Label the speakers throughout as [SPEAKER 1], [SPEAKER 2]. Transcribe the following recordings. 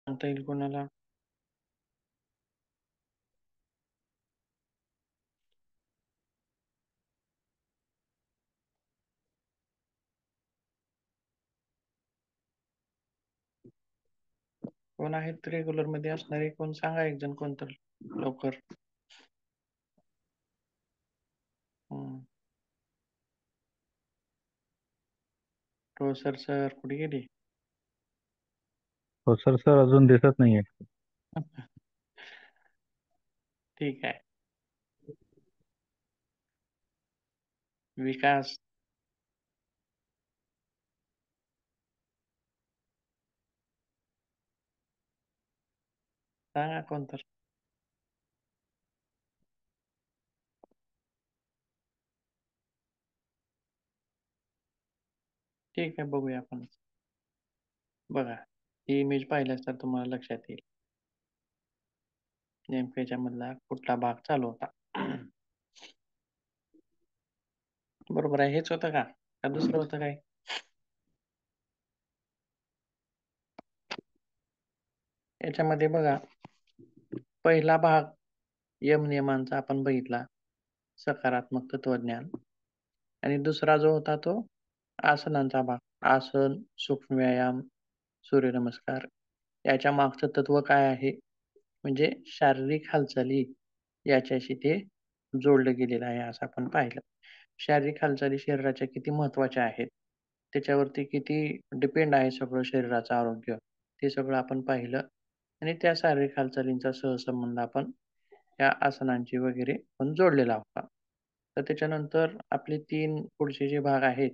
[SPEAKER 1] सांगता येईल कोणाला? कोण आहेत रेग्युलर मध्ये असणारे? कोण सांगा एक जण कोणतर लवकर. हम्म. सर सर कुठे गेली?
[SPEAKER 2] हो सर सर अजून दिसत नाहीये.
[SPEAKER 1] ठीक आहे. विकास. सांगा कोणतर. ठीक आहे, बघूया आपण. बघा, ही इमेज पाहिल्यास तर तुम्हाला लक्षात येईल नेमक्या याच्यामधला कुठला भाग चालू होता. बरोबर आहे, हेच होतं का दुसरं होतं काय? याच्यामध्ये बघा, पहिला भाग यम नियमांचा आपण बघितला, सकारात्मक तत्वज्ञान. आणि दुसरा जो होता तो आसनांचा भाग. आसन, सूक्ष्म व्यायाम, सूर्यनमस्कार. याच्या मागचं तत्व काय आहे? म्हणजे शारीरिक हालचाली याच्याशी ते जोडलं गेलेलं आहे असं आपण पाहिलं. शारीरिक हालचाली शरीराच्या किती महत्त्वाच्या आहेत, त्याच्यावरती किती डिपेंड आहे सगळं शरीराचं आरोग्य, ते सगळं आपण पाहिलं. आणि त्या शारीरिक हालचालींचा सहसंबंध आपण या आसनांची वगैरे पण जोडलेला होता. तर त्याच्यानंतर आपले 3 पुढचे जे भाग आहेत,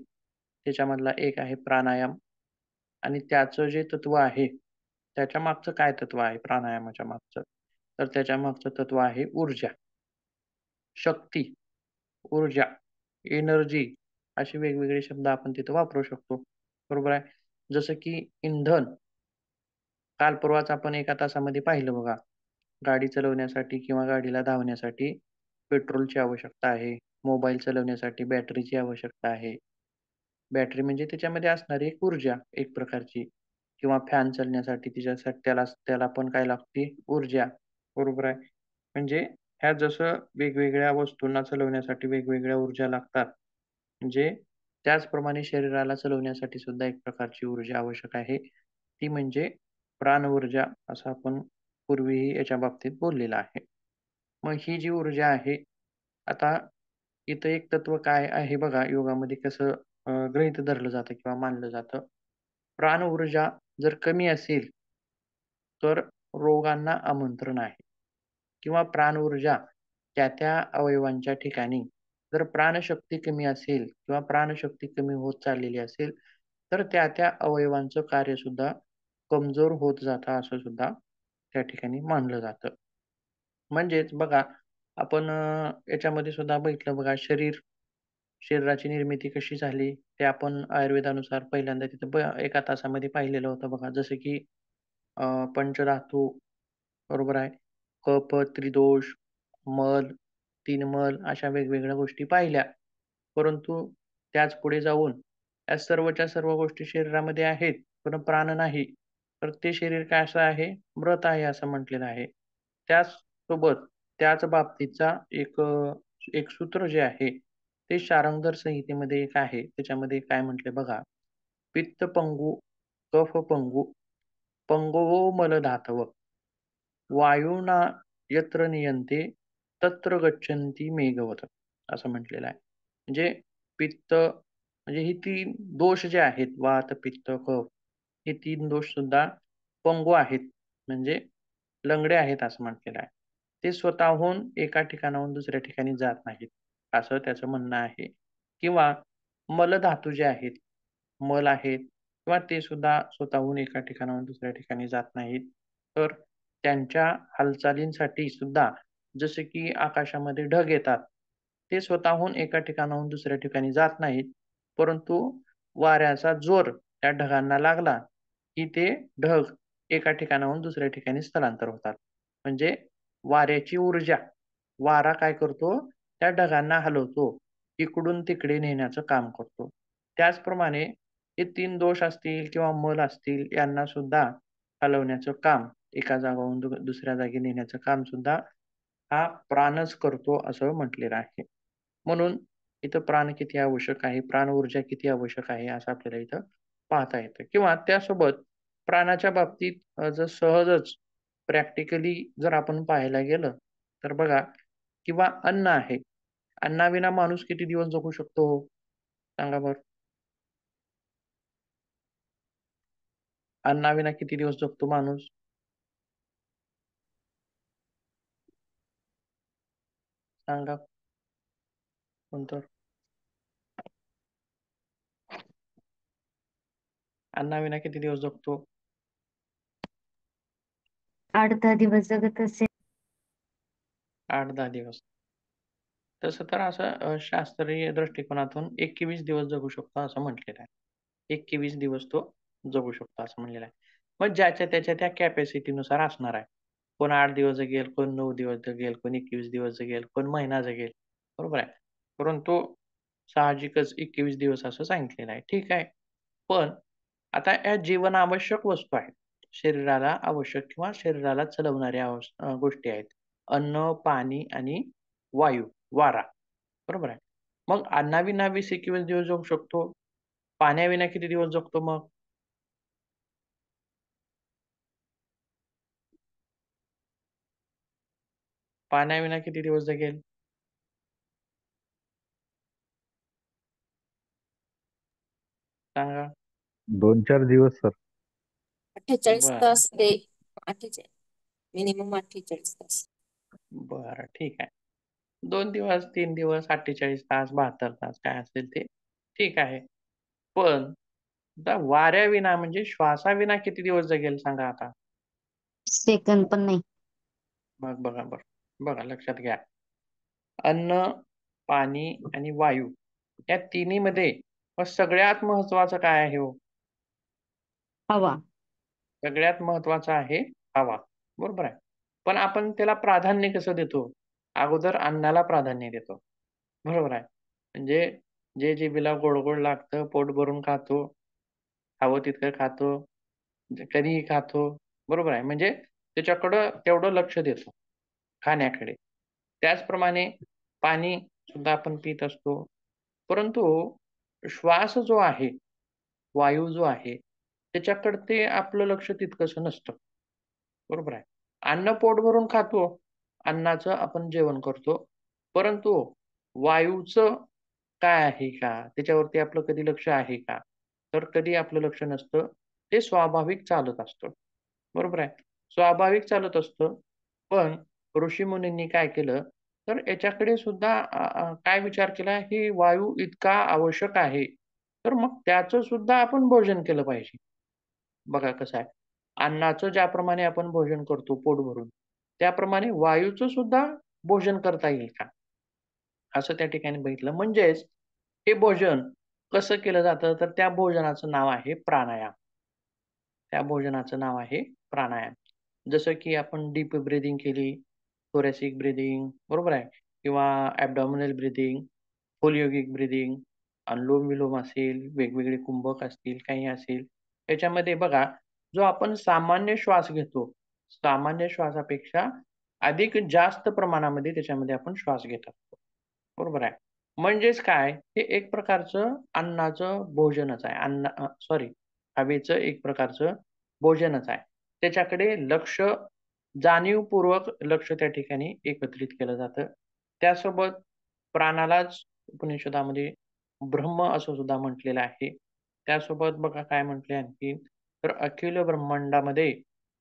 [SPEAKER 1] त्याच्यामधला एक आहे प्राणायाम. आणि त्याचं जे तत्व आहे, त्याच्या मागचं काय तत्व आहे प्राणायामाच्या मागचं? तर त्याच्या मागचं तत्व आहे ऊर्जा, शक्ती, ऊर्जा, एनर्जी असे वेगवेगळे शब्द आपण तिथं वापरू शकतो. बरोबर आहे. जसं की इंधन, काल परवाच आपण 1 तासामध्ये पाहिलं बघा. गाडी चालवण्यासाठी किंवा गाडीला धावण्यासाठी पेट्रोलची आवश्यकता आहे. मोबाईल चालवण्यासाठी बॅटरीची आवश्यकता आहे. बॅटरी म्हणजे त्याच्यामध्ये असणारी एक ऊर्जा एक प्रकारची, किंवा फॅन चालण्यासाठी तिच्यासाठी त्याला त्याला पण काय लागते? ऊर्जा. बरोबर आहे. म्हणजे ह्या जसं वेगवेगळ्या वस्तूंना चालवण्यासाठी वेगवेगळ्या ऊर्जा लागतात, म्हणजे त्याचप्रमाणे शरीराला चालवण्यासाठी सुद्धा एक प्रकारची ऊर्जा आवश्यक आहे. ती म्हणजे प्राणऊर्जा असं आपण पूर्वीही याच्या बाबतीत बोललेलं आहे. मग ही जी ऊर्जा आहे, आता इथं एक तत्व काय आहे बघा, योगामध्ये कसं गृहीत धरलं जातं किंवा मानलं जातं. प्राणऊर्जा जर कमी असेल, तर रोगांना आमंत्रण आहे. किंवा प्राणऊर्जा त्या-त्या अवयवांच्या ठिकाणी जर प्राणशक्ती कमी असेल किंवा प्राणशक्ती कमी होत चाललेली असेल, तर त्या-त्या अवयवांचं कार्यसुद्धा कमजोर होत जातं असं सुद्धा त्या ठिकाणी मानलं जातं. म्हणजेच बघा, आपण याच्यामध्ये सुद्धा बघितलं बघा, शरीराची निर्मिती कशी झाली, ते आपण आयुर्वेदानुसार पहिल्यांदा तिथं 1 तासामध्ये पाहिलेलं होतं बघा. जसं की पंचधातू, बरोबर आहे. कफ, त्रिदोष, मल, तीन मल अशा वेगवेगळ्या गोष्टी पाहिल्या. परंतु त्याच पुढे जाऊन या सर्वच्या सर्व गोष्टी शरीरामध्ये आहेत, पण प्राण नाही. तर ते शरीर काय असं आहे? मृत आहे असं म्हटलेलं आहे. त्याचसोबत त्याच बाबतीतचा एक सूत्र जे आहे, ते शारंगधर संहितेमध्ये एक आहे. त्याच्यामध्ये काय म्हटले बघा, पित्त पंगू, कफ पंगू, पंगवो मलधातव, वायुना यत्र नियंते तत्र गच्छन्ति मेघवत असं म्हटलेलं आहे. म्हणजे पित्त म्हणजे ही 3 दोष जे आहेत, वात, पित्त, कफ, हे 3 दोष सुद्धा पंगू आहेत. म्हणजे लंगडे आहेत असं म्हटलेलं आहे. ते स्वतःहून एका ठिकाणाहून दुसऱ्या ठिकाणी जात नाहीत, असं त्याचं म्हणणं आहे. किंवा मलधातू जे आहेत, मल आहेत किंवा ते सुद्धा स्वतःहून एका ठिकाणाहून दुसऱ्या ठिकाणी जात नाहीत. तर त्यांच्या हालचालींसाठी सुद्धा जसे की आकाशामध्ये ढग येतात, ते स्वतःहून एका ठिकाणाहून दुसऱ्या ठिकाणी जात नाहीत. परंतु वाऱ्याचा जोर त्या ढगांना लागला, की ते ढग एका ठिकाणाहून दुसऱ्या ठिकाणी स्थलांतर होतात. म्हणजे वाऱ्याची ऊर्जा, वारा काय करतो? त्या ढगांना हलवतो. इकडून तिकडे नेण्याचं काम करतो. त्याचप्रमाणे हे 3 दोष असतील किंवा मल असतील यांना सुद्धा हलवण्याचं काम, एका जागेवरून दुसऱ्या जागी नेण्याचं काम सुद्धा हा प्राणच करतो असं म्हटलेलं आहे. म्हणून इथं प्राण किती आवश्यक आहे, प्राण ऊर्जा किती आवश्यक आहे, असं आपल्याला इथं पाहता येतं. किंवा त्यासोबत प्राणाच्या बाबतीत जर सहजच प्रॅक्टिकली जर आपण पाहायला गेलं, तर बघा किंवा अन्न आहे. अन्नाविना माणूस किती दिवस जगू शकतो हो? सांगा बरं? अन्नाविना किती दिवस जगतो माणूस? सांगा कोण तर? अन्नाविना किती दिवस जगतो?
[SPEAKER 2] 8-10 दिवस जगत असेल.
[SPEAKER 1] 8-10 दिवस. तसं तर असं शास्त्रीय दृष्टिकोनातून 21 दिवस जगू शकतो असं म्हटलेलं आहे. 21 दिवस तो जगू शकतो असं म्हणलेलं आहे. मग ज्याच्या त्याच्या त्या कॅपॅसिटीनुसार असणार आहे. कोण 8 दिवस जगेल, कोण 9 दिवस जगेल, कोण 21 दिवस जगेल, कोण महिना जगेल. बरोबर आहे. परंतु साहजिकच 21 दिवस असं सांगितलेलं आहे. ठीक आहे. पण आता या जीवनावश्यक वस्तू आहेत. शरीराला आवश्यक किंवा शरीराला चालवणाऱ्या गोष्टी आहेत. अन्न, पाणी आणि वायू, वारा. बरोबर आहे. मग अन्नाविना 20-21 दिवस जगू शकतो. पाण्याविना किती दिवस जगतो मग? पाण्याविना किती दिवस जगेल? सांगा?
[SPEAKER 3] 2-4 दिवस सर.
[SPEAKER 4] 48
[SPEAKER 1] बरं,
[SPEAKER 4] तास ते 48 मिनिमम 48 तास.
[SPEAKER 1] बरं. ठीक आहे. 2 दिवस, 3 दिवस, 48 तास, 72 तास काय असेल ते ठीक आहे. पण आता वाऱ्याविना म्हणजे श्वासाविना किती दिवस जगेल सांगा आता?
[SPEAKER 2] सेकंद पण नाही.
[SPEAKER 1] मग बघा बरं. बघा लक्षात घ्या. अन्न, पाणी आणि वायू या तिन्हीमध्ये मग सगळ्यात महत्त्वाचं काय आहे हो?
[SPEAKER 2] हवा.
[SPEAKER 1] सगळ्यात महत्त्वाचं आहे हवा. बरोबर आहे. पण आपण त्याला प्राधान्य कसं देतो? अगोदर अन्नाला प्राधान्य देतो. बरोबर आहे. म्हणजे जे जिभेला गोड-गोड लागतं, पोट भरून खातो, हवं तितकं खातो, कधीही खातो. बरोबर आहे. म्हणजे त्याच्याकडं तेवढं लक्ष देतो खाण्याकडे. त्याचप्रमाणे पाणी सुद्धा आपण पीत असतो. परंतु श्वास जो आहे, वायू जो आहे, त्याच्याकडे ते आपलं लक्ष तितकंसं नसतं. बरोबर आहे. अन्न पोट भरून खातो, अन्नाचं आपण जेवण करतो. परंतु वायूचं काय आहे का? त्याच्यावरती आपलं कधी लक्ष आहे का? तर कधी आपलं लक्ष नसतं. ते स्वाभाविक चालत असतं. बरोबर आहे. स्वाभाविक चालत असतं. पण ऋषीमुनींनी काय केलं, तर याच्याकडे सुद्धा काय विचार केला, ही वायू इतका आवश्यक आहे, तर मग त्याचं सुद्धा आपण भोजन केलं पाहिजे. बघा कसं आहे. अन्नाचं ज्याप्रमाणे आपण भोजन करतो पोट भरून, त्याप्रमाणे वायूचं सुद्धा भोजन करता येईल का? असं त्या ठिकाणी बघितलं. म्हणजेच हे भोजन कसं केलं जातं, तर त्या भोजनाचं नाव आहे प्राणायाम. त्या भोजनाचं नाव आहे प्राणायाम. जसं की आपण डीप ब्रीथिंग केली, थोरॅसिक ब्रीथिंग बरोबर आहे किंवा ॲब्डॉमिनल ब्रीथिंग, फुल योगिक ब्रीथिंग, अनुलोम-विलोम असेल, वेगवेगळे कुंभक असतील, काही असेल. त्याच्यामध्ये बघा, जो आपण सामान्य श्वास घेतो, सामान्य श्वासापेक्षा अधिक जास्त प्रमाणामध्ये त्याच्यामध्ये आपण श्वास घेत असतो. बरोबर आहे. म्हणजेच काय, हे एक प्रकारचं अन्नाचं भोजनच आहे. सॉरी हवेचं एक प्रकारचं भोजनच आहे. त्याच्याकडे लक्ष जाणीवपूर्वक लक्ष त्या ठिकाणी एकत्रित केलं जातं. त्यासोबत प्राणालाच उपनिषदामध्ये ब्रह्म असं सुद्धा म्हटलेलं आहे. त्यासोबत बघा काय म्हटले आणखी, तर अखिल ब्रह्मांडामध्ये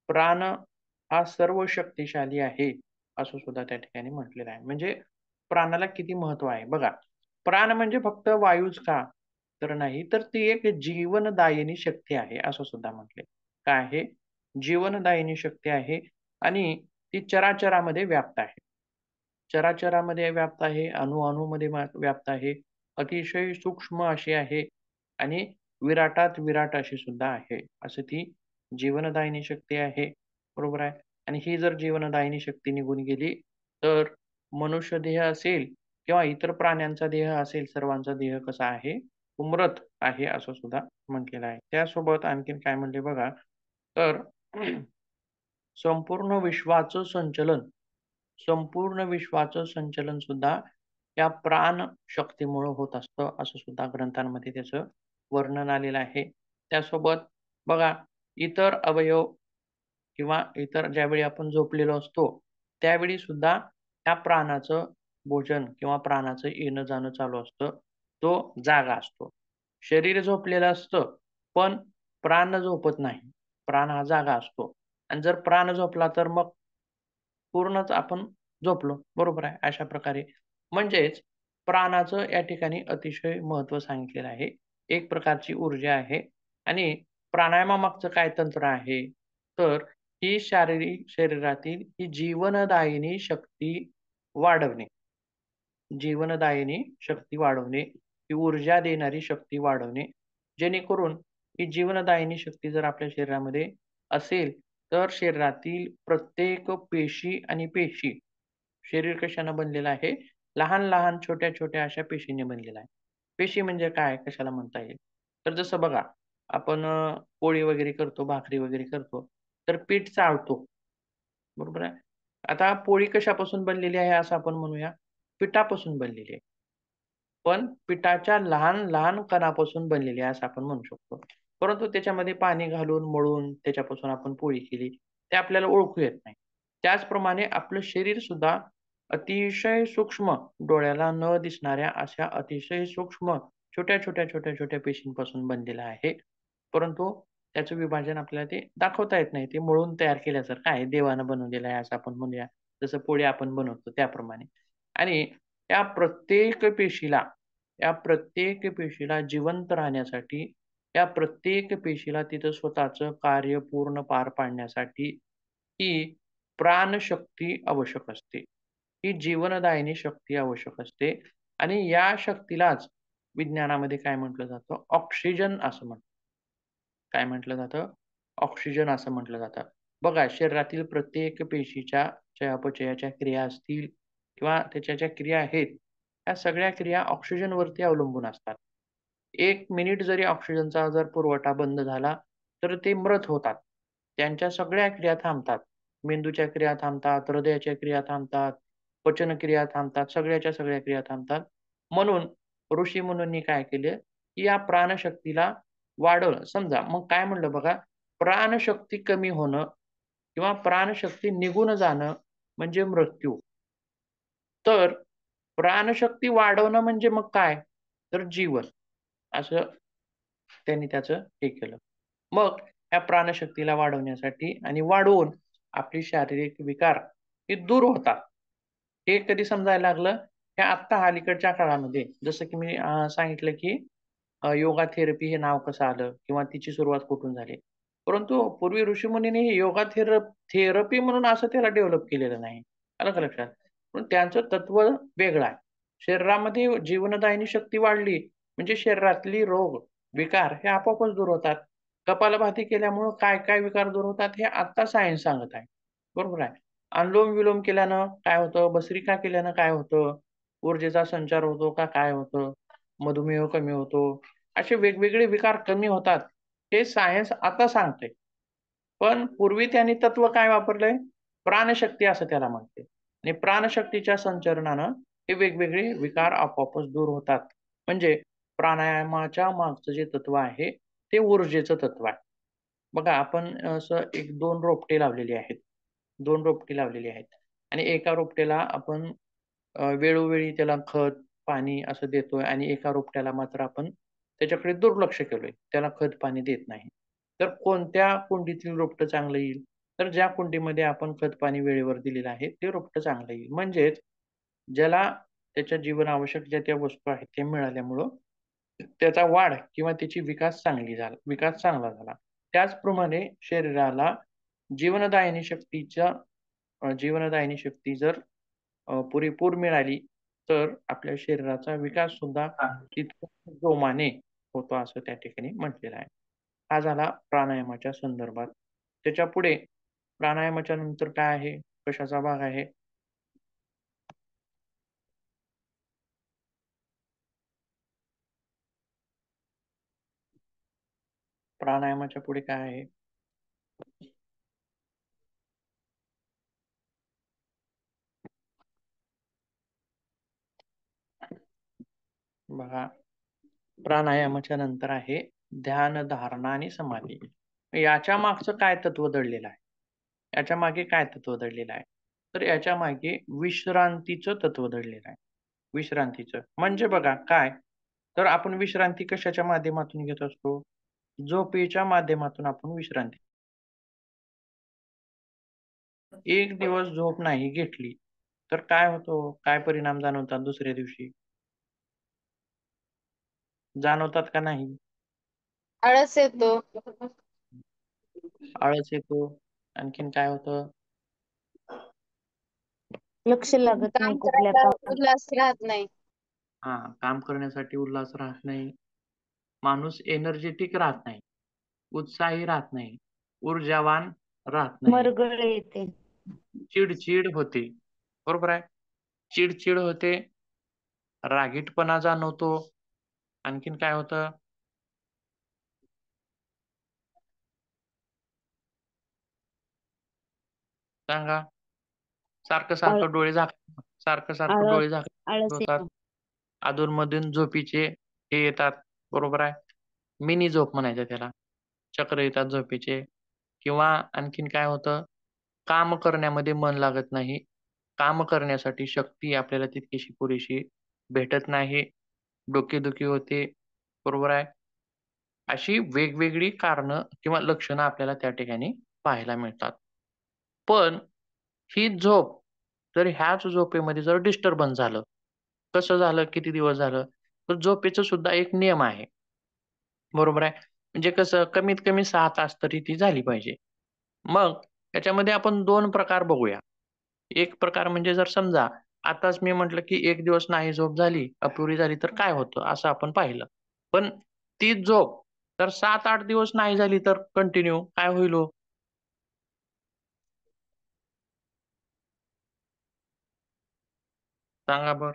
[SPEAKER 1] प्राण हा सर्व शक्तिशाली आहे, असं सुद्धा त्या ठिकाणी म्हटलेलं आहे. म्हणजे प्राणाला किती महत्त्व आहे बघा. प्राण म्हणजे फक्त वायूच का? तर नाही, तर ती एक जीवनदायिनी शक्ती आहे, असं सुद्धा म्हटले. काय आहे? जीवनदायिनी शक्ती आहे आणि ती चराचरामध्ये व्याप्त आहे. चराचरामध्ये व्याप्त आहे, अणू-अणूमध्ये व्याप्त आहे. अतिशय सूक्ष्म अशी आहे आणि विराटात विराट अशी सुद्धा आहे. असं ती जीवनदायिनी शक्ती आहे. बरोबर आहे. आणि ही जर जीवनदायिनी शक्ती निघून गेली, तर मनुष्य देह असेल किंवा इतर प्राण्यांचा देह असेल, सर्वांचा देह कसा आहे? मृत आहे असं सुद्धा म्हटलेलं आहे. त्यासोबत आणखीन काय म्हटले बघा, तर संपूर्ण विश्वाचं संचलन सुद्धा या प्राण शक्तीमुळे होत असतं, असं सुद्धा ग्रंथांमध्ये त्याचं वर्णन आलेलं आहे. त्यासोबत बघा, इतर अवयव किंवा इतर ज्यावेळी आपण झोपलेलो असतो, त्यावेळी सुद्धा त्या प्राणाचं भोजन किंवा प्राणाचं येणं जाणं चालू असतं. तो जागा असतो. शरीर झोपलेलं असतं, पण प्राण झोपत नाही. प्राण हा जागा असतो. आणि जर प्राण झोपला तर मग पूर्णच आपण झोपलो. बरोबर आहे. अशा प्रकारे म्हणजेच प्राणाचं या ठिकाणी अतिशय महत्त्व सांगितलेलं आहे. एक प्रकारची ऊर्जा आहे आणि प्राणायामामागचं काय तंत्र आहे? तर ही शरीरातील ही जीवनदायिनी शक्ती वाढवणे. जीवनदायिनी शक्ती वाढवणे, ही ऊर्जा देणारी शक्ती वाढवणे. जेणेकरून ही जीवनदायिनी शक्ती जर आपल्या शरीरामध्ये असेल, तर शरीरातील प्रत्येक पेशी आणि पेशी शरीर कशानं बनलेलं आहे? लहान-लहान, छोट्या-छोट्या अशा पेशींनी बनलेलं आहे. पेशी म्हणजे काय? कशाला म्हणता येईल? तर जसं बघा, आपण पोळी वगैरे करतो, भाकरी वगैरे करतो, तर पीठ चाळतो. बरोबर आहे. आता पोळी कशापासून बनलेली आहे असं आपण म्हणूया? पिठापासून बनलेली आहे. पण पिठाच्या लहान-लहान कणापासून बनलेली आहे असं आपण म्हणू शकतो. परंतु त्याच्यामध्ये पाणी घालून, मळून त्याच्यापासून आपण पोळी केली, ते आपल्याला ओळखू येत नाही. त्याचप्रमाणे आपलं शरीर सुद्धा अतिशय सूक्ष्म, डोळ्याला न दिसणाऱ्या अशा अतिशय सूक्ष्म छोट्या-छोट्या, छोट्या-छोट्या पेशींपासून बनलेलं आहे. परंतु त्याचं विभाजन आपल्याला ते दाखवता येत नाही. ते मळून तयार केल्यासारखं आहे. देवानं बनवलेलं आहे असं आपण म्हणूया. जसं पोळी आपण बनवतो त्याप्रमाणे. आणि या प्रत्येक पेशीला या प्रत्येक पेशीला जिवंत राहण्यासाठी, या प्रत्येक पेशीला तिथं स्वतःचं कार्य पूर्ण पार पाडण्यासाठी ही प्राणशक्ती आवश्यक असते. ही जीवनदायिनी शक्ती आवश्यक असते आणि या शक्तीलाच विज्ञानामध्ये काय म्हटलं जातं? ऑक्सिजन असं म्हणतात. काय म्हटलं जातं? ऑक्सिजन असं म्हटलं जातं. बघा, शरीरातील प्रत्येक पेशीच्या चयापचयाच्या क्रिया असतील किंवा त्याच्या ज्या क्रिया आहेत, त्या सगळ्या क्रिया ऑक्सिजनवरती अवलंबून असतात. 1 मिनिट जरी ऑक्सिजनचा जर पुरवठा बंद झाला, तर ते मृत होतात. त्यांच्या सगळ्या क्रिया थांबतात. मेंदूच्या क्रिया थांबतात, हृदयाच्या क्रिया थांबतात, पचनक्रिया थांबतात, सगळ्याच्या सगळ्या क्रिया थांबतात. म्हणून ऋषीमुनींनी काय केले, की या प्राणशक्तीला वाढवलं. समजा मग काय म्हणलं बघा, प्राणशक्ती कमी होणं किंवा प्राणशक्ती निघून जाणं म्हणजे मृत्यू. तर प्राणशक्ती वाढवणं म्हणजे मग काय? तर जीवन. असं त्यांनी त्याचं हे केलं. मग ह्या प्राणशक्तीला वाढवण्यासाठी आणि वाढवून आपली शारीरिक विकार हे दूर होतात. हे कधी समजायला लागलं? हे आत्ता अलीकडच्या काळामध्ये. जसं की मी सांगितलं की योगा थेरपी हे नाव कसं आलं किंवा तिची सुरुवात कुठून झाली. परंतु पूर्वी ऋषीमुनींनी हे योगा थेरपी म्हणून असं त्याला डेव्हलप केलेलं नाही. आलं का लक्षात? पण त्यांचं तत्व वेगळं आहे. शरीरामध्ये जीवनदायिनी शक्ती वाढली म्हणजे शरीरातली रोग, विकार हे आपोआपच दूर होतात. कपालभाती केल्यामुळं काय-काय विकार दूर होतात हे आत्ता सायन्स सांगत आहे. बरोबर आहे. अनुलोम-विलोम केल्यानं काय होतं? भस्त्रिका केल्यानं काय होतं? ऊर्जेचा संचार होतो का काय होतं? मधुमेह कमी होतो. असे वेगवेगळे विकार कमी होतात. हे सायन्स आता सांगतंय. पण पूर्वी त्यांनी तत्व काय वापरलंय? प्राणशक्ती असं त्याला म्हणते. आणि प्राणशक्तीच्या संचरणानं हे वेगवेगळे विकार आपोआपच दूर होतात. म्हणजे प्राणायामाच्या मागचं जे तत्व आहे, ते ऊर्जेचं तत्व आहे. बघा, आपण असं 1-2 रोपटे लावलेली आहेत. 2 रोपटी लावलेली आहेत आणि एका रोपट्याला आपण वेळोवेळी त्याला खत, पाणी असं देतोय आणि एका रोपट्याला मात्र आपण त्याच्याकडे दुर्लक्ष केलंय. त्याला खत, पाणी देत नाही. तर कोणत्या कुंडीतील रोपटं चांगलं येईल? तर ज्या कुंडीमध्ये आपण खत, पाणी वेळेवर दिलेलं आहे, ते रोपटं चांगलं येईल. म्हणजेच ज्याला त्याच्या जीवनावश्यक ज्या त्या वस्तू आहेत, त्या मिळाल्यामुळं त्याचा वाढ किंवा त्याची विकास चांगला झाला. त्याचप्रमाणे शरीराला जीवनदायिनी शक्तीच्या जीवनदायिनी शक्ती जर पुरेपूर मिळाली, तर आपल्या शरीराचा विकास सुद्धा तितक्याच जोमाने होतो, असं त्या ठिकाणी म्हटलेलं आहे. हा झाला प्राणायामाच्या संदर्भात. त्याच्यापुढे प्राणायामाच्या नंतर काय आहे? कशाचा भाग आहे? प्राणायामाच्या पुढे काय आहे? बघा, प्राणायामाच्या नंतर आहे ध्यान, धारणा आणि समाधी. याच्या मागचं काय तत्व दडलेलं आहे? याच्या मागे काय तत्व दडलेलं आहे? तर याच्या मागे विश्रांतीचं तत्व दडलेलं आहे. विश्रांतीचं. म्हणजे बघा काय, तर आपण विश्रांती कशाच्या माध्यमातून घेत असतो? झोपेच्या माध्यमातून आपण विश्रांती. एक दिवस झोप नाही घेतली, तर काय होतो? काय परिणाम जाणवतात दुसऱ्या दिवशी? जाणवतात का नाही?
[SPEAKER 4] आळस येतो.
[SPEAKER 1] आळस येतो. आणखीन काय होतं?
[SPEAKER 2] लक्ष लागत नाही
[SPEAKER 4] काम
[SPEAKER 2] कुठल्या
[SPEAKER 4] करायला
[SPEAKER 2] कामात.
[SPEAKER 4] उल्हास राहत नाही.
[SPEAKER 1] काम करण्यासाठी उल्हास राहत नाही. माणूस एनर्जेटिक राहत नाही. उत्साही राहत नाही. ऊर्जावान राहत नाही.
[SPEAKER 2] मरगळ येते.
[SPEAKER 1] चिड-चिड होते. बरोबर आहे? चिड-चिड होते. रागीटपणा जाणवतो. आणखीन काय होतं? सांगा.
[SPEAKER 2] आळ
[SPEAKER 1] सारखं-सारखं डोळे सारखं-सारखं
[SPEAKER 2] आळस
[SPEAKER 1] डोळे झाकत
[SPEAKER 2] आळस
[SPEAKER 1] होतात.
[SPEAKER 2] येतो.
[SPEAKER 1] अधूनमधून झोपीचे हे येतात. बरोबर आहे? मिनी झोप म्हणायचं त्याला. चक्र येतात झोपेचे. किंवा आणखीन काय होतं? काम करण्यामध्ये मन लागत नाही. काम करण्यासाठी शक्ती आपल्याला तितकीशी पुरेशी भेटत नाही. डोकेदुखी होते. बरोबर आहे? अशी वेगवेगळी कारणं किंवा लक्षणं आपल्याला त्या ठिकाणी पाहायला मिळतात. पण ही झोप जर ह्याच झोपेमध्ये जर डिस्टर्बन्स झालं, कसं झालं, किती दिवस झालं, तर झोपेचा सुद्धा एक नियम आहे. बरोबर आहे? म्हणजे कसं कमीत कमी 6 तास तरी ती झाली पाहिजे. मग त्याच्यामध्ये आपण 2 प्रकार बघूया. एक प्रकार म्हणजे जर समजा आताच मी म्हटलं, की 1 दिवस नाही झोप झाली, अपुरी झाली तर काय होतं? असं आपण पाहिलं. पण तीच झोप तर 7-8 दिवस नाही झाली तर कंटिन्यू काय होईल हो? सांगा बरं.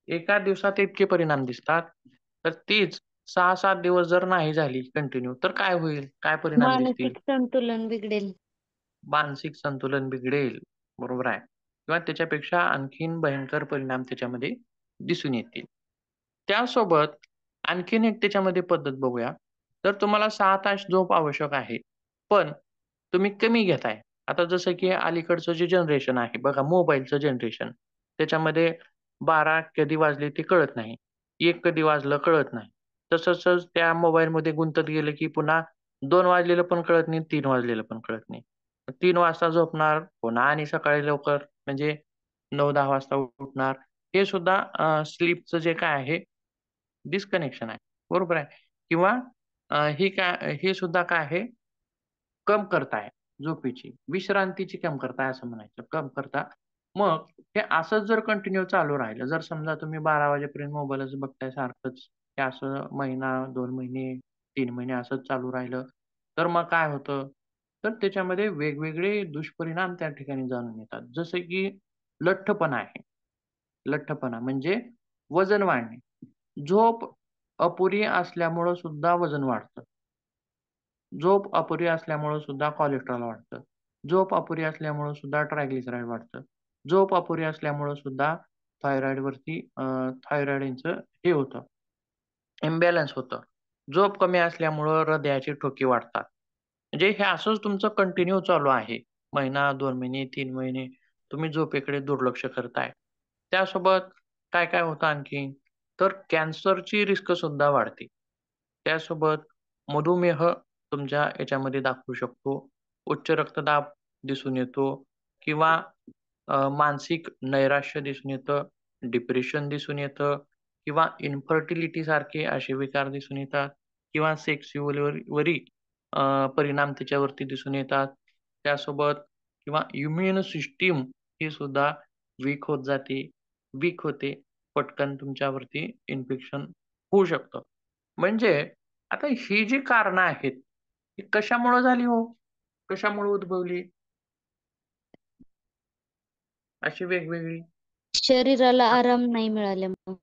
[SPEAKER 1] एका दिवसात इतके परिणाम दिसतात. तर तीच 6-7 दिवस जर नाही झाली कंटिन्यू तर काय होईल? काय परिणाम दिसतील?
[SPEAKER 2] मानसिक संतुलन बिघडेल.
[SPEAKER 1] मानसिक संतुलन बिघडेल. बरोबर आहे. किंवा त्याच्यापेक्षा आणखीन भयंकर परिणाम त्याच्यामध्ये दिसून येतील. त्यासोबत आणखीन एक त्याच्यामध्ये पद्धत बघूया. तर तुम्हाला 6 तास झोप आवश्यक आहे. पण तुम्ही कमी घेताय. आता जसं की अलीकडचं जे जनरेशन आहे बघा मोबाईलचं जनरेशन. त्याच्यामध्ये 12 कधी वाजले ते कळत नाही. 1 कधी वाजलं कळत नाही. तसंच त्या मोबाईलमध्ये गुंतत गेलं की पुन्हा 2 वाजलेलं पण कळत नाही, 3 वाजलेलं पण कळत नाही. 3 वाजता झोपणार, पुन्हा आणि सकाळी लवकर म्हणजे 9-10 वाजता उठणार. हे सुद्धा स्लीपचं जे काय आहे डिस्कनेक्शन आहे. बरोबर आहे. किंवा हे सुद्धा काय आहे कमतरता आहे झोपेची. विश्रांतीची कमतरता आहे असं म्हणायचं. कमतरता. मग हे असंच जर कंटिन्यू चालू राहिलं, जर समजा तुम्ही 12 वाजेपर्यंत मोबाईलच बघताय सारखंच, हे असं महिना, 2 महिने, 3 महिने असंच चालू राहिलं, तर मग काय होतं? तर त्याच्यामध्ये वेगवेगळे दुष्परिणाम त्या ठिकाणी जाणून येतात. जसं की लठ्ठपणा आहे. लठ्ठपणा म्हणजे वजन वाढणे. झोप अपुरी असल्यामुळं सुद्धा वजन वाढतं. झोप अपुरी असल्यामुळं सुद्धा कोलेस्टेरॉल वाढतं. झोप अपुरी असल्यामुळं सुद्धा ट्रायग्लिसराईड वाढतं. झोप अपुरी असल्यामुळं सुद्धा थायरॉइडचं हे होतं, इम्बॅलन्स होतं. झोप कमी असल्यामुळं हृदयाचे ठोके वाढतात. म्हणजे हे असंच तुमचं कंटिन्यू चालू आहे. महिना, 2 महिने, 3 महिने तुम्ही झोपेकडे दुर्लक्ष करताय. त्यासोबत काय-काय होतं आणखीन? तर कॅन्सरची रिस्क सुद्धा वाढते. त्यासोबत मधुमेह तुमच्या याच्यामध्ये दाखवू शकतो. उच्च रक्तदाब दिसून येतो किंवा मानसिक नैराश्य दिसून येतं, डिप्रेशन दिसून येतं किंवा इन्फर्टिलिटी सारखे असे विकार दिसून येतात किंवा सेक्स्युअल परिणाम त्याच्यावरती दिसून येतात. त्यासोबत किंवा इम्युन सिस्टम ही सुद्धा वीक होत जाते, वीक होते. पटकन तुमच्यावरती इन्फेक्शन होऊ शकतं. म्हणजे आता ही जी कारणं आहेत, ही कशामुळं झाली हो? कशामुळे उद्भवली? अशी वेगवेगळी
[SPEAKER 2] शरीराला आराम नाही मिळाल्यामुळे.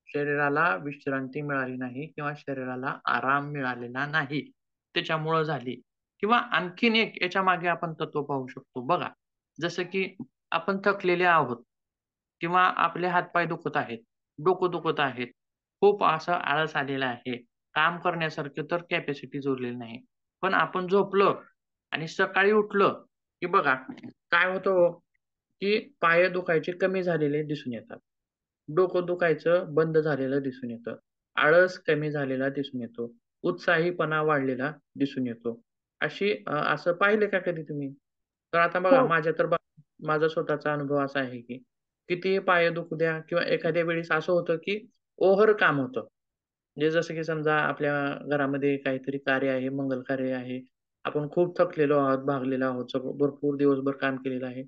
[SPEAKER 1] शरीराला विश्रांती मिळाली नाही किंवा शरीराला आराम मिळालेला नाही. त्याच्यामुळं झाली. किंवा आणखीन एक याच्यामागे आपण तत्व पाहू शकतो. बघा, जसं की आपण थकलेले आहोत किंवा आपले हातपाय दुखत आहेत, डोकं दुखत आहेत. खूप असा आळस आलेला आहे. काम करण्यासारखं तर कॅपॅसिटी उरलेली नाही. पण आपण झोपलो आणि सकाळी उठलो, की बघा काय होतं हो, की पाय दुखायचे कमी झालेले दिसून येतात. डोकं दुखायचं बंद झालेलं दिसून येतं. आळस कमी झालेला दिसून येतो. उत्साहीपणा वाढलेला दिसून येतो. असं पाहिलं का कधी तुम्ही? तर आता बघा
[SPEAKER 2] हो.
[SPEAKER 1] माझा स्वतःचा अनुभव असा आहे, की कितीही पाय दुखू द्या किंवा एखाद्या वेळेस असं होतं, की ओव्हर काम होतं. म्हणजे जसं की समजा आपल्या घरामध्ये काहीतरी कार्य आहे, मंगल कार्य आहे. आपण खूप थकलेलो आहोत, भागलेलो आहोत, सगळं भरपूर दिवसभर काम केलेलं आहे.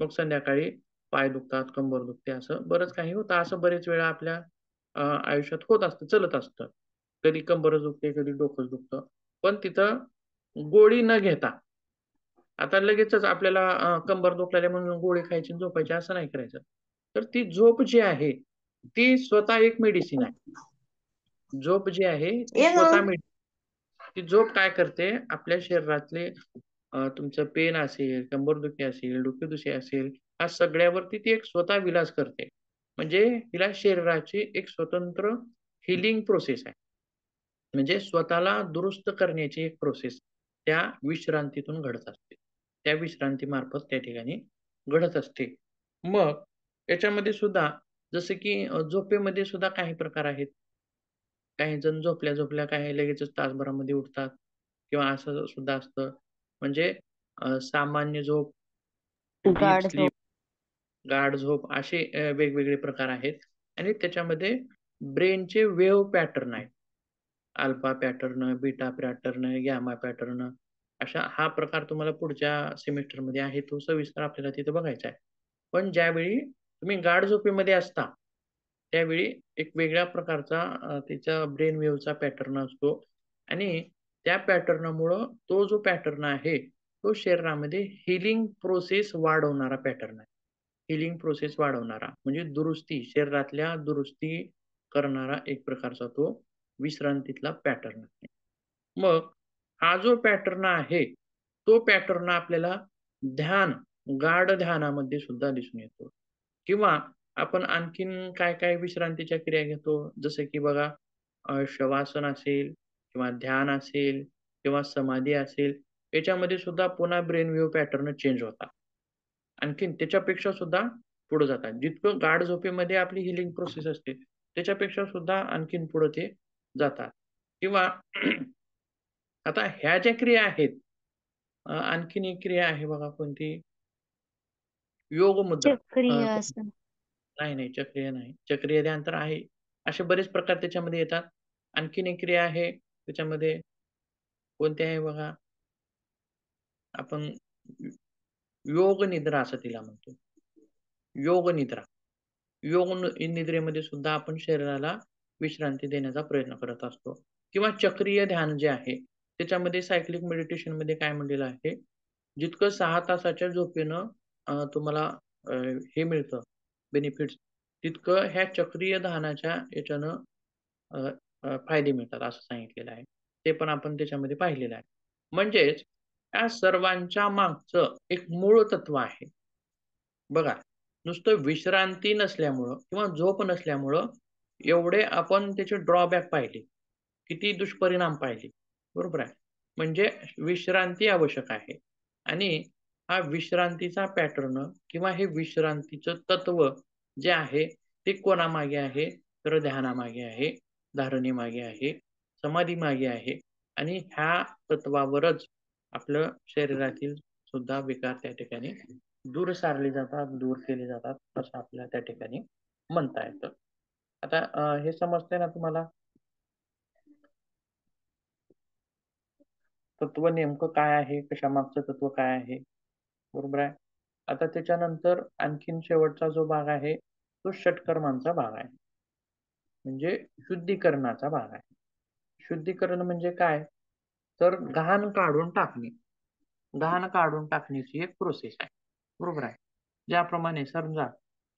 [SPEAKER 1] मग संध्याकाळी पाय दुखतात, कंबर दुखते, असं बरंच काही होतं. असं बरेच वेळा आपल्या आयुष्यात होत असतं, चलत असतं. कधी कंबरच दुखते, कधी डोकंच दुखतं. पण तिथं गोळी न घेता आता लगेचच आपल्याला कंबर दुखलेली आहे म्हणून गोळी खायची आणि झोपायची असं नाही करायचं. तर ती झोप जी आहे, ती स्वतः एक मेडिसिन आहे. झोप जी आहे ती स्वतः ती झोप काय करते आपल्या शरीरातले तुमचं पेन असेल, कंबरदुखी असेल, डोकेदुखी असेल, ह्या सगळ्यावरती ती एक स्वतः विलास करते. म्हणजे तिला शरीराची एक स्वतंत्र हीलिंग प्रोसेस आहे. म्हणजे स्वतःला दुरुस्त करण्याची एक प्रोसेस त्या विश्रांतीतून घडत असते. त्या विश्रांतीमार्फत त्या ठिकाणी घडत असते. मग याच्यामध्ये सुद्धा जसं की झोपेमध्ये सुद्धा काही प्रकार आहेत. काही जण झोपल्या-झोपल्या काही लगेचच तासभरामध्ये उठतात किंवा असं सुद्धा असतं. म्हणजे सामान्य झोप, डीप
[SPEAKER 2] गाढ झोप.
[SPEAKER 1] स्लीप, गाढ झोप असे वेगवेगळे प्रकार आहेत आणि त्याच्यामध्ये ब्रेनचे वेव्ह पॅटर्न आहेत. Alpha pattern, beta pattern, gamma pattern अशा हा प्रकार तुम्हाला पुढच्या सेमिस्टरमध्ये आहे तो सविस्तर आपल्याला तिथे बघायचा आहे. पण ज्यावेळी तुम्ही गाढ झोपेमध्ये असता, त्यावेळी एक वेगळ्या प्रकारचा त्याचा ब्रेन वेव्हचा पॅटर्न असतो आणि त्या पॅटर्नमुळं तो जो पॅटर्न आहे, तो शरीरामध्ये हीलिंग प्रोसेस वाढवणारा पॅटर्न आहे. हीलिंग प्रोसेस वाढवणारा म्हणजे शरीरातल्या दुरुस्ती करणारा एक प्रकारचा तो विश्रांतीतला पॅटर्न आहे. मग हा जो पॅटर्न आहे, तो पॅटर्न आपल्याला ध्यान, गाढ ध्यानामध्ये सुद्धा दिसून येतो किंवा आपण आणखीन काय-काय विश्रांतीच्या क्रिया घेतो, जसं की बघा शवासन असेल किंवा ध्यान असेल किंवा समाधी असेल, याच्यामध्ये सुद्धा पुन्हा ब्रेन वेव्ह पॅटर्न चेंज होतात. आणखीन त्याच्यापेक्षा सुद्धा पुढे जातात. जितकं गाढ झोपेमध्ये आपली हीलिंग प्रोसेस असते, त्याच्यापेक्षा सुद्धा आणखीन पुढे ते जातात किंवा आता ह्या ज्या क्रिया आहेत, आणखीन एक क्रिया आहे बघा कोणती? योग मुद्रा.
[SPEAKER 2] चक्रीय आसन.
[SPEAKER 1] नाही, नाही चक्रीय नाही. चक्रीय ध्यान तर आहे. असे बरेच प्रकार त्याच्यामध्ये येतात. आणखीन एक क्रिया आहे त्याच्यामध्ये कोणती आहे बघा? आपण योग निद्रा असं तिला म्हणतो. योग निद्रा. निद्रेमध्ये सुद्धा आपण शरीराला विश्रांती देण्याचा प्रयत्न करत असतो किंवा चक्रीय ध्यान जे आहे, त्याच्यामध्ये सायक्लिक मेडिटेशनमध्ये काय म्हणलेलं आहे, जितकं 6 तासाच्या झोपेनं तुम्हाला अ, हे मिळतं बेनिफिट्स, तितकं ह्या चक्रीय ध्यानाच्या याच्यानं अ, फायदे मिळतात असं सांगितलेलं आहे. ते पण आपण त्याच्यामध्ये पाहिलेलं आहे. म्हणजेच या सर्वांच्या मागचं एक मूळ तत्व आहे. बघा, नुसतं विश्रांती नसल्यामुळं किंवा झोप नसल्यामुळं एवढे आपण त्याचे ड्रॉबॅक पाहिले. किती दुष्परिणाम पाहिले. बरोबर आहे. म्हणजे विश्रांती आवश्यक आहे आणि हा विश्रांतीचा पॅटर्न किंवा हे विश्रांतीचं तत्व जे आहे, ते कोणामागे आहे? तर ध्यानामागे आहे, धारणेमागे आहे, समाधीमागे आहे आणि ह्या तत्वावरच आपलं शरीरातील सुद्धा विकार त्या ठिकाणी दूर सारले जातात, दूर केले जातात, असं आपल्याला त्या ठिकाणी म्हणता येतं. आता हे समजतंय ना तुम्हाला? तत्व नेमकं काय आहे? कशामागचं तत्व काय आहे? बरोबर आहे. आता त्याच्यानंतर आणखीन शेवटचा जो भाग आहे, तो षटकर्मांचा भाग आहे. म्हणजे शुद्धीकरणाचा भाग आहे. शुद्धीकरण म्हणजे काय? तर घाण काढून टाकणे. घाण काढून टाकण्याची एक प्रोसेस आहे. बरोबर आहे. ज्याप्रमाणे समजा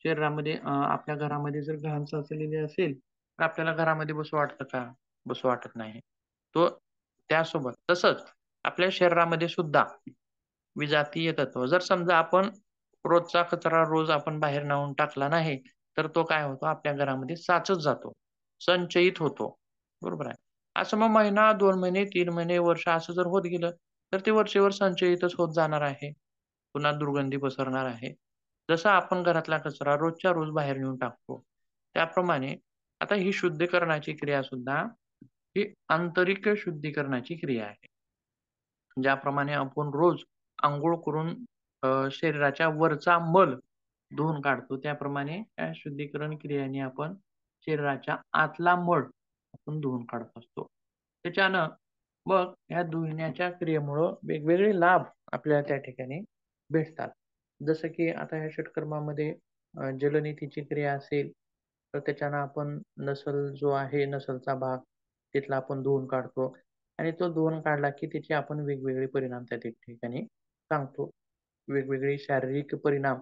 [SPEAKER 1] शरीरामध्ये आपल्या घरामध्ये जर घाण साचलेली असेल, तर आपल्याला घरामध्ये बसू वाटतं का? बसू वाटत नाही. तो त्यासोबत तसंच आपल्या शरीरामध्ये सुद्धा विजातीय तत्व जर समजा आपण रोजचा कचरा रोज आपण बाहेर नेऊन टाकला नाही, तर तो काय होतो आपल्या घरामध्ये साचत जातो. संचयित होतो. बरोबर आहे. असं मग महिना, 2 महिने, 3 महिने, वर्ष असं जर होत गेलं, तर ते वर्षेवर संचयितच होत जाणार आहे. पुन्हा दुर्गंधी पसरणार आहे. जसं आपण घरातला कचरा रोजच्या रोज बाहेर नेऊन टाकतो. त्याप्रमाणे आता ही शुद्धीकरणाची क्रिया सुद्धा ही आंतरिक शुद्धीकरणाची क्रिया आहे. ज्याप्रमाणे आपण रोज अंघोळ करून शरीराच्या वरचा मल धुवून काढतो, त्याप्रमाणे या शुद्धीकरण क्रियेने आपण शरीराच्या आतला मळ आपण धुवून काढत असतो. त्याच्यानं मग ह्या धुण्याच्या क्रियेमुळं वेगवेगळे लाभ आपल्याला त्या ठिकाणी भेटतात. जसं की आता ह्या षटकर्मामध्ये जलनेतीची क्रिया असेल, तर त्याच्यानं आपण नसल जो आहे, नसलचा भाग तिथला आपण धुवून काढतो आणि तो धुवून काढला की त्याचे आपण वेगवेगळे परिणाम त्या ठिकाणी सांगतो. वेगवेगळे शारीरिक परिणाम,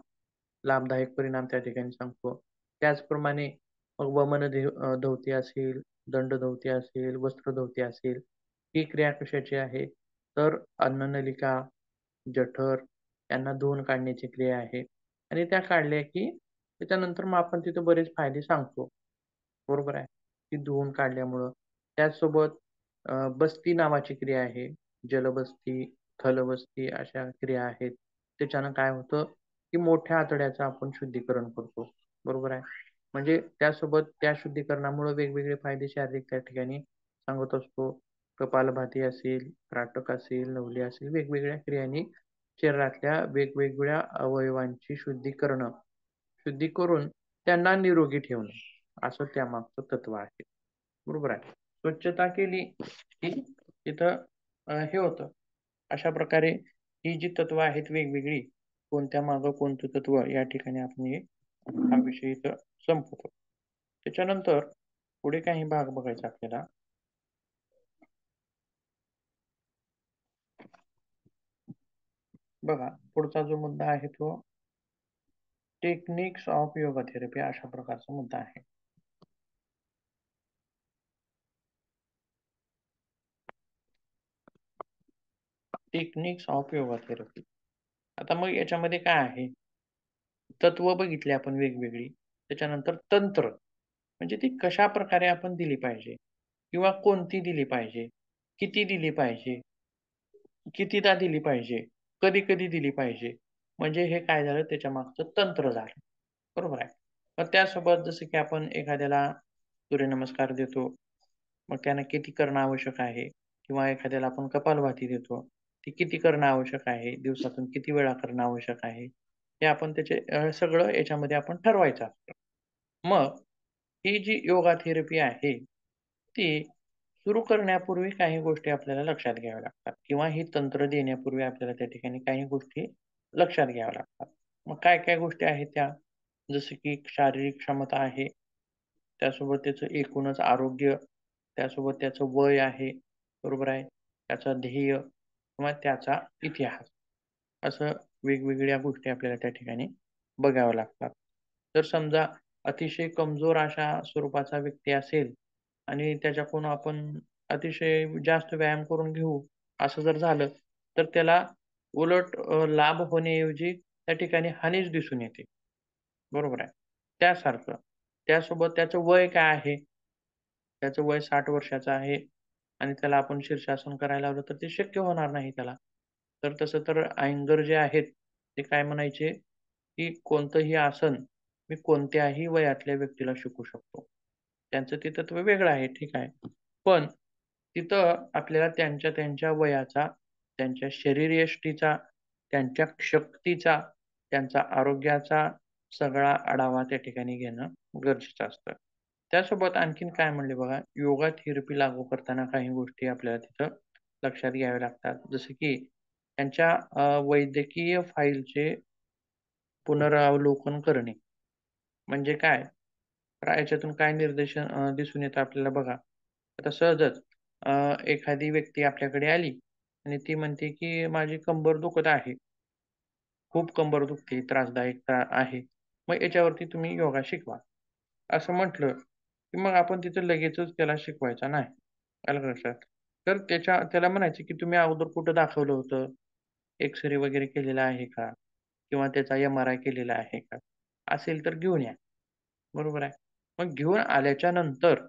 [SPEAKER 1] लाभदायक परिणाम त्या ठिकाणी सांगतो. त्याचप्रमाणे मग धौती असेल, दंडधौती असेल, वस्त्रधौती असेल, ही क्रिया कशाची आहे? तर अन्ननलिका, जठर यांना धुवून काढण्याची क्रिया आहे आणि त्या काढल्या की त्याच्यानंतर मग आपण तिथे बरेच फायदे सांगतो. बरोबर आहे. ती धुवून काढल्यामुळं. त्याचसोबत बस्ती नावाची क्रिया आहे. जलबस्ती, थलबस्ती अशा क्रिया आहेत. त्याच्यानं काय होतं, की मोठ्या आतड्याचं आपण शुद्धीकरण करतो. बरोबर आहे. म्हणजे त्यासोबत त्या शुद्धीकरणामुळे वेगवेगळे फायदे शारीरिक त्या ठिकाणी सांगत असतो. कपालभाती असेल, त्राटक असेल, नवली असेल, वेगवेगळ्या क्रियांनी शरीरातल्या वेगवेगळ्या अवयवांची शुद्धी करणं, शुद्धी करून त्यांना निरोगी ठेवणं, असं त्यामागचं तत्व आहे. बरोबर आहे. स्वच्छता केली की तिथं हे होतं. अशा प्रकारे ही जी तत्व आहेत वेगवेगळी, कोणत्या मागं कोणतं तत्व या ठिकाणी आपण हा विषय इथं संपवतो. त्याच्यानंतर पुढे काही भाग बघायचा आपल्याला. बघा, पुढचा जो मुद्दा आहे तो टेक्निक्स ऑफ योगा थेरपी अशा प्रकारचा मुद्दा आहे. Techniques of yoga therapy. आता मग याच्यामध्ये काय आहे? तत्व बघितली आपण वेगवेगळी. त्याच्यानंतर तंत्र, म्हणजे ती कशा प्रकारे आपण दिली पाहिजे किंवा कोणती दिली पाहिजे, किती दिली पाहिजे, कितीदा दिली पाहिजे, कधी-कधी दिली पाहिजे. म्हणजे हे काय झालं, त्याच्या मागचं तंत्र झालं. बरोबर आहे. मग त्यासोबत जसं की आपण एखाद्याला सूर्यनमस्कार देतो, मग त्यानं किती करणं आवश्यक आहे किंवा एखाद्याला आपण कपालभाती देतो, ती किती करणं आवश्यक आहे, दिवसातून किती वेळा करणं आवश्यक आहे, हे आपण त्याचे सगळं याच्यामध्ये आपण ठरवायचं असतं. मग ही जी योगा थेरपी आहे, ती सुरू करण्यापूर्वी काही गोष्टी आपल्याला लक्षात घ्याव्या लागतात किंवा ही तंत्र देण्यापूर्वी आपल्याला त्या ठिकाणी काही गोष्टी लक्षात घ्याव्या लागतात. मग काय-काय गोष्टी आहेत त्या? जसं की शारीरिक क्षमता आहे, त्यासोबत त्याचं एकूणच आरोग्य, त्यासोबत त्याचं वय आहे, बरोबर आहे, त्याचं ध्येय किंवा त्याचा इतिहास. असं वेगवेगळ्या गोष्टी आपल्याला त्या ठिकाणी बघाव्या लागतात. जर समजा अतिशय कमजोर अशा स्वरूपाचा व्यक्ती असेल आणि त्याच्याकडून आपण अतिशय जास्त व्यायाम करून घेऊ, असं जर झालं, तर त्याला उलट लाभ होण्याऐवजी त्या ठिकाणी हानीच दिसून येते. बरोबर आहे. त्यासारखं. त्यासोबत त्याचं वय काय आहे? त्याचं वय 60 वर्षाचं आहे आणि त्याला आपण शीर्षासन करायला लावलं तर ते शक्य होणार नाही त्याला. तर तसं तर अय्यंगार जे आहेत, ते काय म्हणायचे, की कोणतंही आसन मी कोणत्याही वयातल्या व्यक्तीला शिकवू शकतो. त्यांचं ते तत्व वेगळं आहे, ठीक आहे. पण तिथं आपल्याला त्यांच्या त्यांच्या वयाचा, त्यांच्या शरीरयष्टीचा, त्यांच्या शक्तीचा, त्यांचा आरोग्याचा सगळा आढावा त्या ठिकाणी घेणं गरजेचं असतं. त्यासोबत आणखीन काय म्हणले बघा, योगा थेरपी लागू करताना काही गोष्टी आपल्याला तिथं लक्षात घ्याव्या लागतात. जसं की त्यांच्या वैद्यकीय फाईलचे पुनरावलोकन करणे. म्हणजे काय? तर याच्यातून काय दिसून येतं आपल्याला बघा. आता सहजच एखादी व्यक्ती आपल्याकडे आली आणि ती म्हणते, की माझी कंबर दुखत आहे. खूप कंबर दुखते, त्रासदायक आहे. मग याच्यावरती तुम्ही योगा शिकवा. असं म्हटलं, की मग आपण तिथं लगेचच त्याला शिकवायचा नाही. आलं का लक्षात? तर त्याला म्हणायचं, की तुम्ही अगोदर कुठं दाखवलं होतं? एक्स-रे वगैरे केलेला आहे का? किंवा त्याचा एम-आर-आय केलेला आहे का? असेल तर घेऊन या. बरोबर आहे. मग घेऊन आल्याच्या नंतर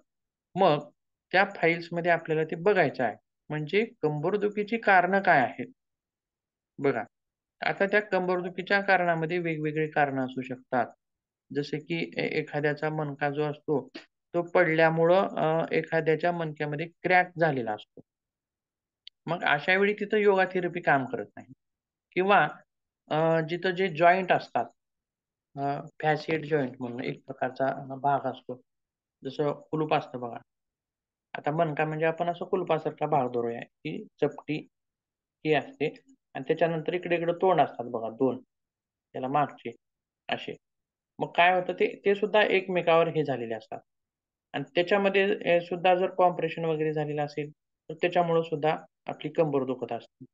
[SPEAKER 1] मग त्या फाईल्समध्ये आपल्याला ते बघायचं आहे. म्हणजे कंबरदुखीची कारणं काय आहेत? बघा, आता त्या कंबरदुखीच्या कारणामध्ये वेगवेगळी कारणं असू शकतात. जसे की एखाद्याचा मणका जो असतो, तो पडल्यामुळं एखाद्याच्या मणक्यामध्ये क्रॅक झालेला असतो. मग अशा वेळी तिथं योगा थेरपी काम करत नाही. किंवा जिथं जे जॉइंट असतात, फॅसिएट जॉइंट म्हणून एक प्रकारचा भाग असतो. जसं कुलूप असतं बघा. आता मणका म्हणजे आपण असं कुलपासारखा भाग धरूया. ही चपटी ही असते आणि त्याच्यानंतर इकडे-इकडे तोंड असतात बघा 2 त्याला मागचे असे. मग काय होतं ते ते सुद्धा एकमेकावर हे झालेले असतात. आणि त्याच्यामध्ये सुद्धा जर कॉम्प्रेशन वगैरे झालेलं असेल, तर त्याच्यामुळं सुद्धा आपली कंबर दुखत असते.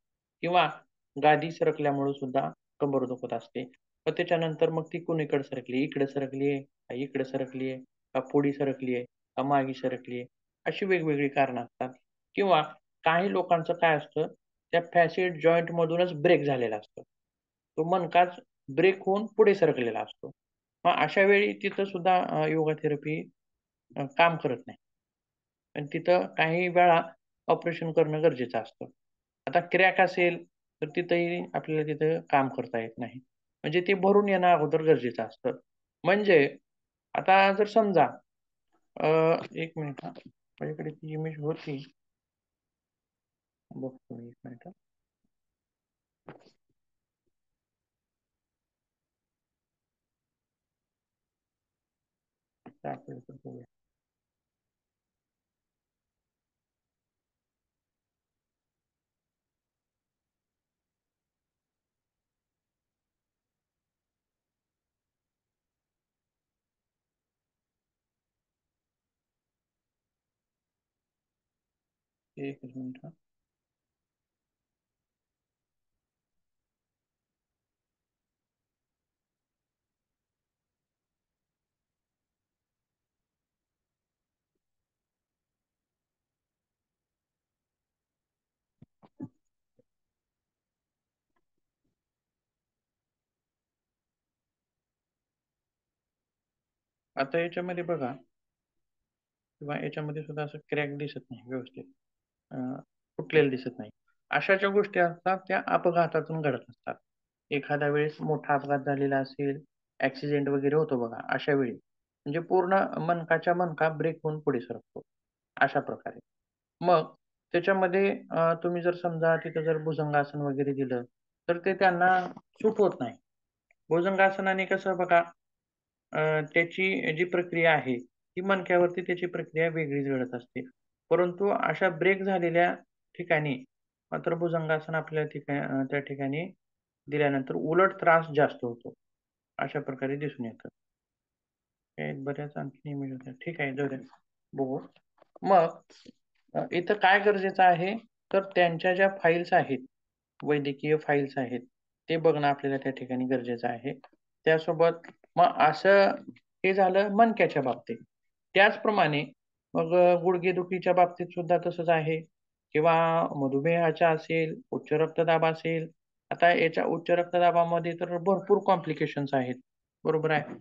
[SPEAKER 1] किंवा गादी सरकल्यामुळं सुद्धा कंबर दुखत असते. मग त्याच्यानंतर मग ती कुणीकडे सरकली, इकडे सरकली आहे, का इकडे सरकली आहे, का पुढे सरकली आहे, का मागे सरकली आहे, अशी वेगवेगळी कारणं असतात. किंवा काही लोकांचं काय असतं, त्या फॅसिट जॉइंटमधूनच ब्रेक झालेला असतो. तो मणकाच ब्रेक होऊन पुढे सरकलेला असतो. मग अशा वेळी तिथं सुद्धा योगा थेरपी काम करत नाही. आणि तिथं काही वेळा ऑपरेशन करणं गरजेचं असतं. आता क्रॅक असेल, तर तिथंही आपल्याला तिथं काम करता येत नाही. म्हणजे ते भरून येणं अगोदर गरजेचं असतं. म्हणजे आता जर समजा अ, 1 मिनिट हां. माझ्याकडे ती इमेज होती. बघतो मी 1 मिनिट. दाखवेल तर बघूया. एकच मिनिट हां. आता याच्यामध्ये बघा किंवा याच्यामध्ये सुद्धा असं क्रॅक दिसत नाही व्यवस्थित. अ, फुटलेलं दिसत नाही. अशा ज्या गोष्टी असतात त्या अपघातातून घडत असतात. एखाद्या वेळेस मोठा अपघात झालेला असेल, ॲक्सिडेंट वगैरे होतो बघा, अशा वेळी. म्हणजे पूर्ण मणकाच्या मणका ब्रेक होऊन पुढे सरकतो, अशा प्रकारे. मग त्याच्यामध्ये तुम्ही जर समजा तिथं जर भुजंगासन वगैरे दिलं, तर ते त्यांना सूट होत नाही. भुजंगासनाने कसं बघा त्याची जी प्रक्रिया आहे, ती मणक्यावरती त्याची प्रक्रिया वेगळीच घडत असते. परंतु अशा ब्रेक झालेल्या ठिकाणी मात्र भुजंगासन आपल्या त्या ठिकाणी दिल्यानंतर उलट त्रास जास्त होतो. अशा प्रकारे दिसून येतं. हे बऱ्याच आणखीन इमेज होत्या. ठीक आहे, जाऊ द्या. बघू. मग इथं काय गरजेचं आहे, तर त्यांच्या ज्या फाइल्स आहेत, वैद्यकीय फाइल्स आहेत, ते बघणं आपल्याला त्या ठिकाणी गरजेचं आहे. त्यासोबत मग असं हे झालं मणक्याच्या बाबतीत. त्याचप्रमाणे मग गुडघेदुखीच्या बाबतीत सुद्धा तसंच आहे किंवा मधुमेहाचा असेल, उच्च रक्तदाब असेल. आता याच्या उच्च रक्तदाबामध्ये तर भरपूर कॉम्प्लिकेशन्स आहेत. बरोबर आहे,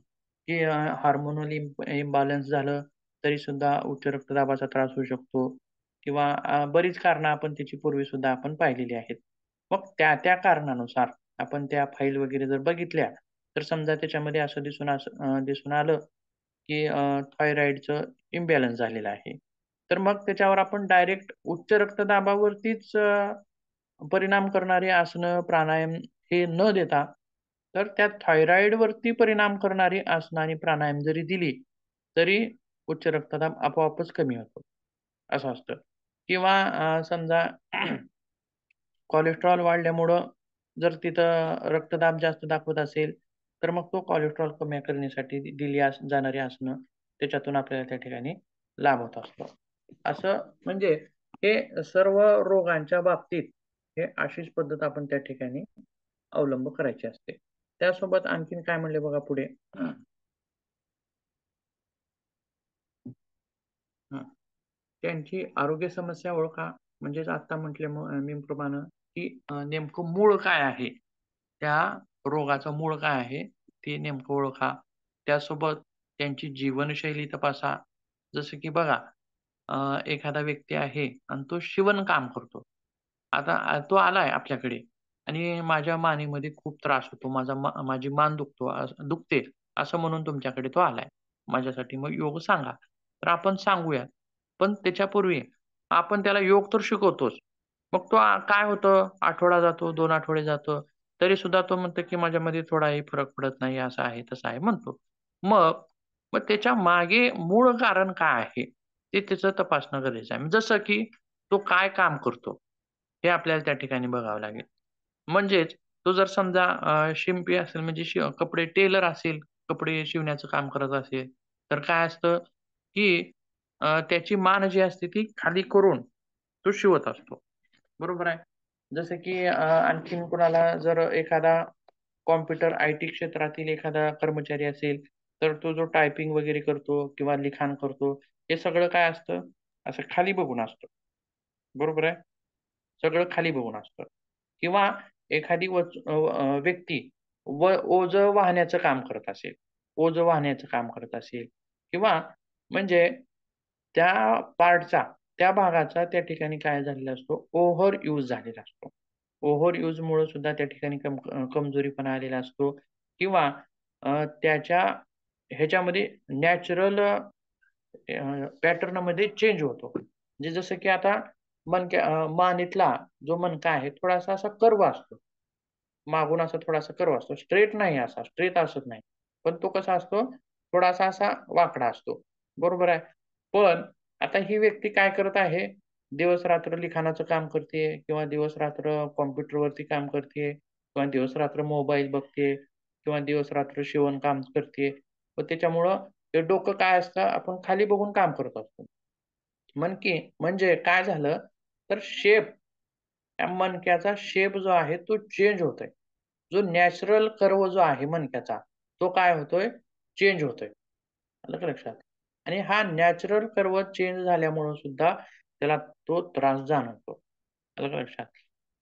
[SPEAKER 1] की हार्मोनल इम्बॅलन्स झालं तरी सुद्धा उच्च रक्तदाबाचा त्रास होऊ शकतो किंवा बरीच कारणं आपण त्याची पूर्वी सुद्धा आपण पाहिलेली आहेत. मग त्या कारणानुसार आपण त्या फाईल वगैरे जर बघितल्या, तर समजा त्याच्यामध्ये असं दिसून आलं, की थायरॉइडचं इम्बॅलन्स झालेलं आहे. तर मग त्याच्यावर आपण डायरेक्ट उच्च रक्तदाबावरतीच परिणाम करणारी आसनं, प्राणायाम हे न देता, तर त्या थायरॉइडवरती परिणाम करणारी आसनं आणि प्राणायाम जरी दिली, तरी उच्च रक्तदाब आपोआपच कमी होतो, असं असतं. किंवा समजा कोलेस्टेरॉल वाढल्यामुळं जर तिथं रक्तदाब जास्त दाखवत असेल, तर मग तो कोलेस्टेरॉल कमी करण्यासाठी दिली जाणारी आसनं, त्याच्यातून आपल्याला त्या ठिकाणी लाभ होत असतो. असं म्हणजे हे सर्व रोगांच्या बाबतीत हे अशीच पद्धत आपण त्या ठिकाणी अवलंब करायची असते. त्यासोबत आणखीन काय म्हणले बघा पुढे. हं. त्यांची आरोग्य समस्या ओळखा. म्हणजेच आता मी प्रमाणे की नेमकं मूळ काय आहे? त्या रोगाचं मूळ काय आहे? ते नेमकं ओळखा. त्यासोबत त्यांची जीवनशैली तपासा. जसं की बघा, एखादा व्यक्ती आहे आणि तो शिवणकाम करतो. आता तो आलाय आपल्याकडे आणि माझ्या मानेमध्ये खूप त्रास होतो. माझी मान दुखते असं म्हणून तुमच्याकडे तो आलाय. माझ्यासाठी मग योग सांगा. तर आपण सांगूया. पण त्याच्यापूर्वी आपण त्याला योग तर शिकवतोच. मग तो काय होतं, आठवडा जातो, 2 आठवडे जातो, तरी सुद्धा तो म्हणतो, की माझ्यामध्ये थोडाही फरक पडत नाही, असं आहे, तसं आहे म्हणतो. मग मग त्याच्या मागे मूळ कारण काय आहे? ते त्याचं तपासणं गरजेचं आहे. जसं की तो काय काम करतो? हे आपल्याला त्या ठिकाणी बघावं लागेल. म्हणजेच तो जर समजा शिंपी असेल म्हणजे कपडे टेलर असेल, कपडे शिवण्याचं काम करत असेल, तर काय असतं, की त्याची मान जी असते ती खाली करून तो शिवत असतो. बरोबर आहे. जसं की आणखीन कुणाला जर एखादा कॉम्प्युटर आय-टी क्षेत्रातील एखादा कर्मचारी असेल, तर तो जो टायपिंग वगैरे करतो किंवा लिखाण करतो, हे सगळं काय असतं, असं खाली बघून असतं. बरोबर आहे. सगळं खाली बघून असतं. किंवा एखादी व्यक्ती ओझं वाहण्याचं काम करत असेल, ओझं वाहण्याचं काम करत असेल किंवा म्हणजे त्या पार्टचा, त्या भागाचा त्या ठिकाणी काय झालेला असतो, ओव्हर यूज झालेला असतो. ओव्हर यूजमुळं सुद्धा त्या ठिकाणी कमजोरीपणा आलेला असतो किंवा त्याच्या ह्याच्यामध्ये नॅचरल पॅटर्नमध्ये चेंज होतो. म्हणजे जसं की आता मानेतला जो मणका आहे थोडासा असा कर्व असतो. मागून असा थोडासा कर्व असतो. स्ट्रेट नाही असा, स्ट्रेट असत नाही. पण तो कसा असतो, थोडासा असा वाकडा असतो. बरोबर आहे. पण आता ही व्यक्ती काय करत आहे, दिवस-रात्र लिखाणाचं काम करते किंवा दिवस-रात्र कॉम्प्युटरवरती काम करते किंवा दिवस-रात्र मोबाईल बघते किंवा दिवस-रात्र शिवणकाम करते. व त्याच्यामुळं ते डोकं काय असतं, आपण खाली बघून काम करत असतो. म्हणजे काय झालं, तर त्या मणक्याचा शेप जो आहे तो चेंज होतोय. जो नॅचरल कर्व जो आहे मणक्याचा, तो काय होतोय, चेंज होतोय. आलं का लक्षात? आणि हा नॅचरल कर्व चेंज झाल्यामुळं सुद्धा त्याला तो त्रास जाणवतो. आलं का लक्षात?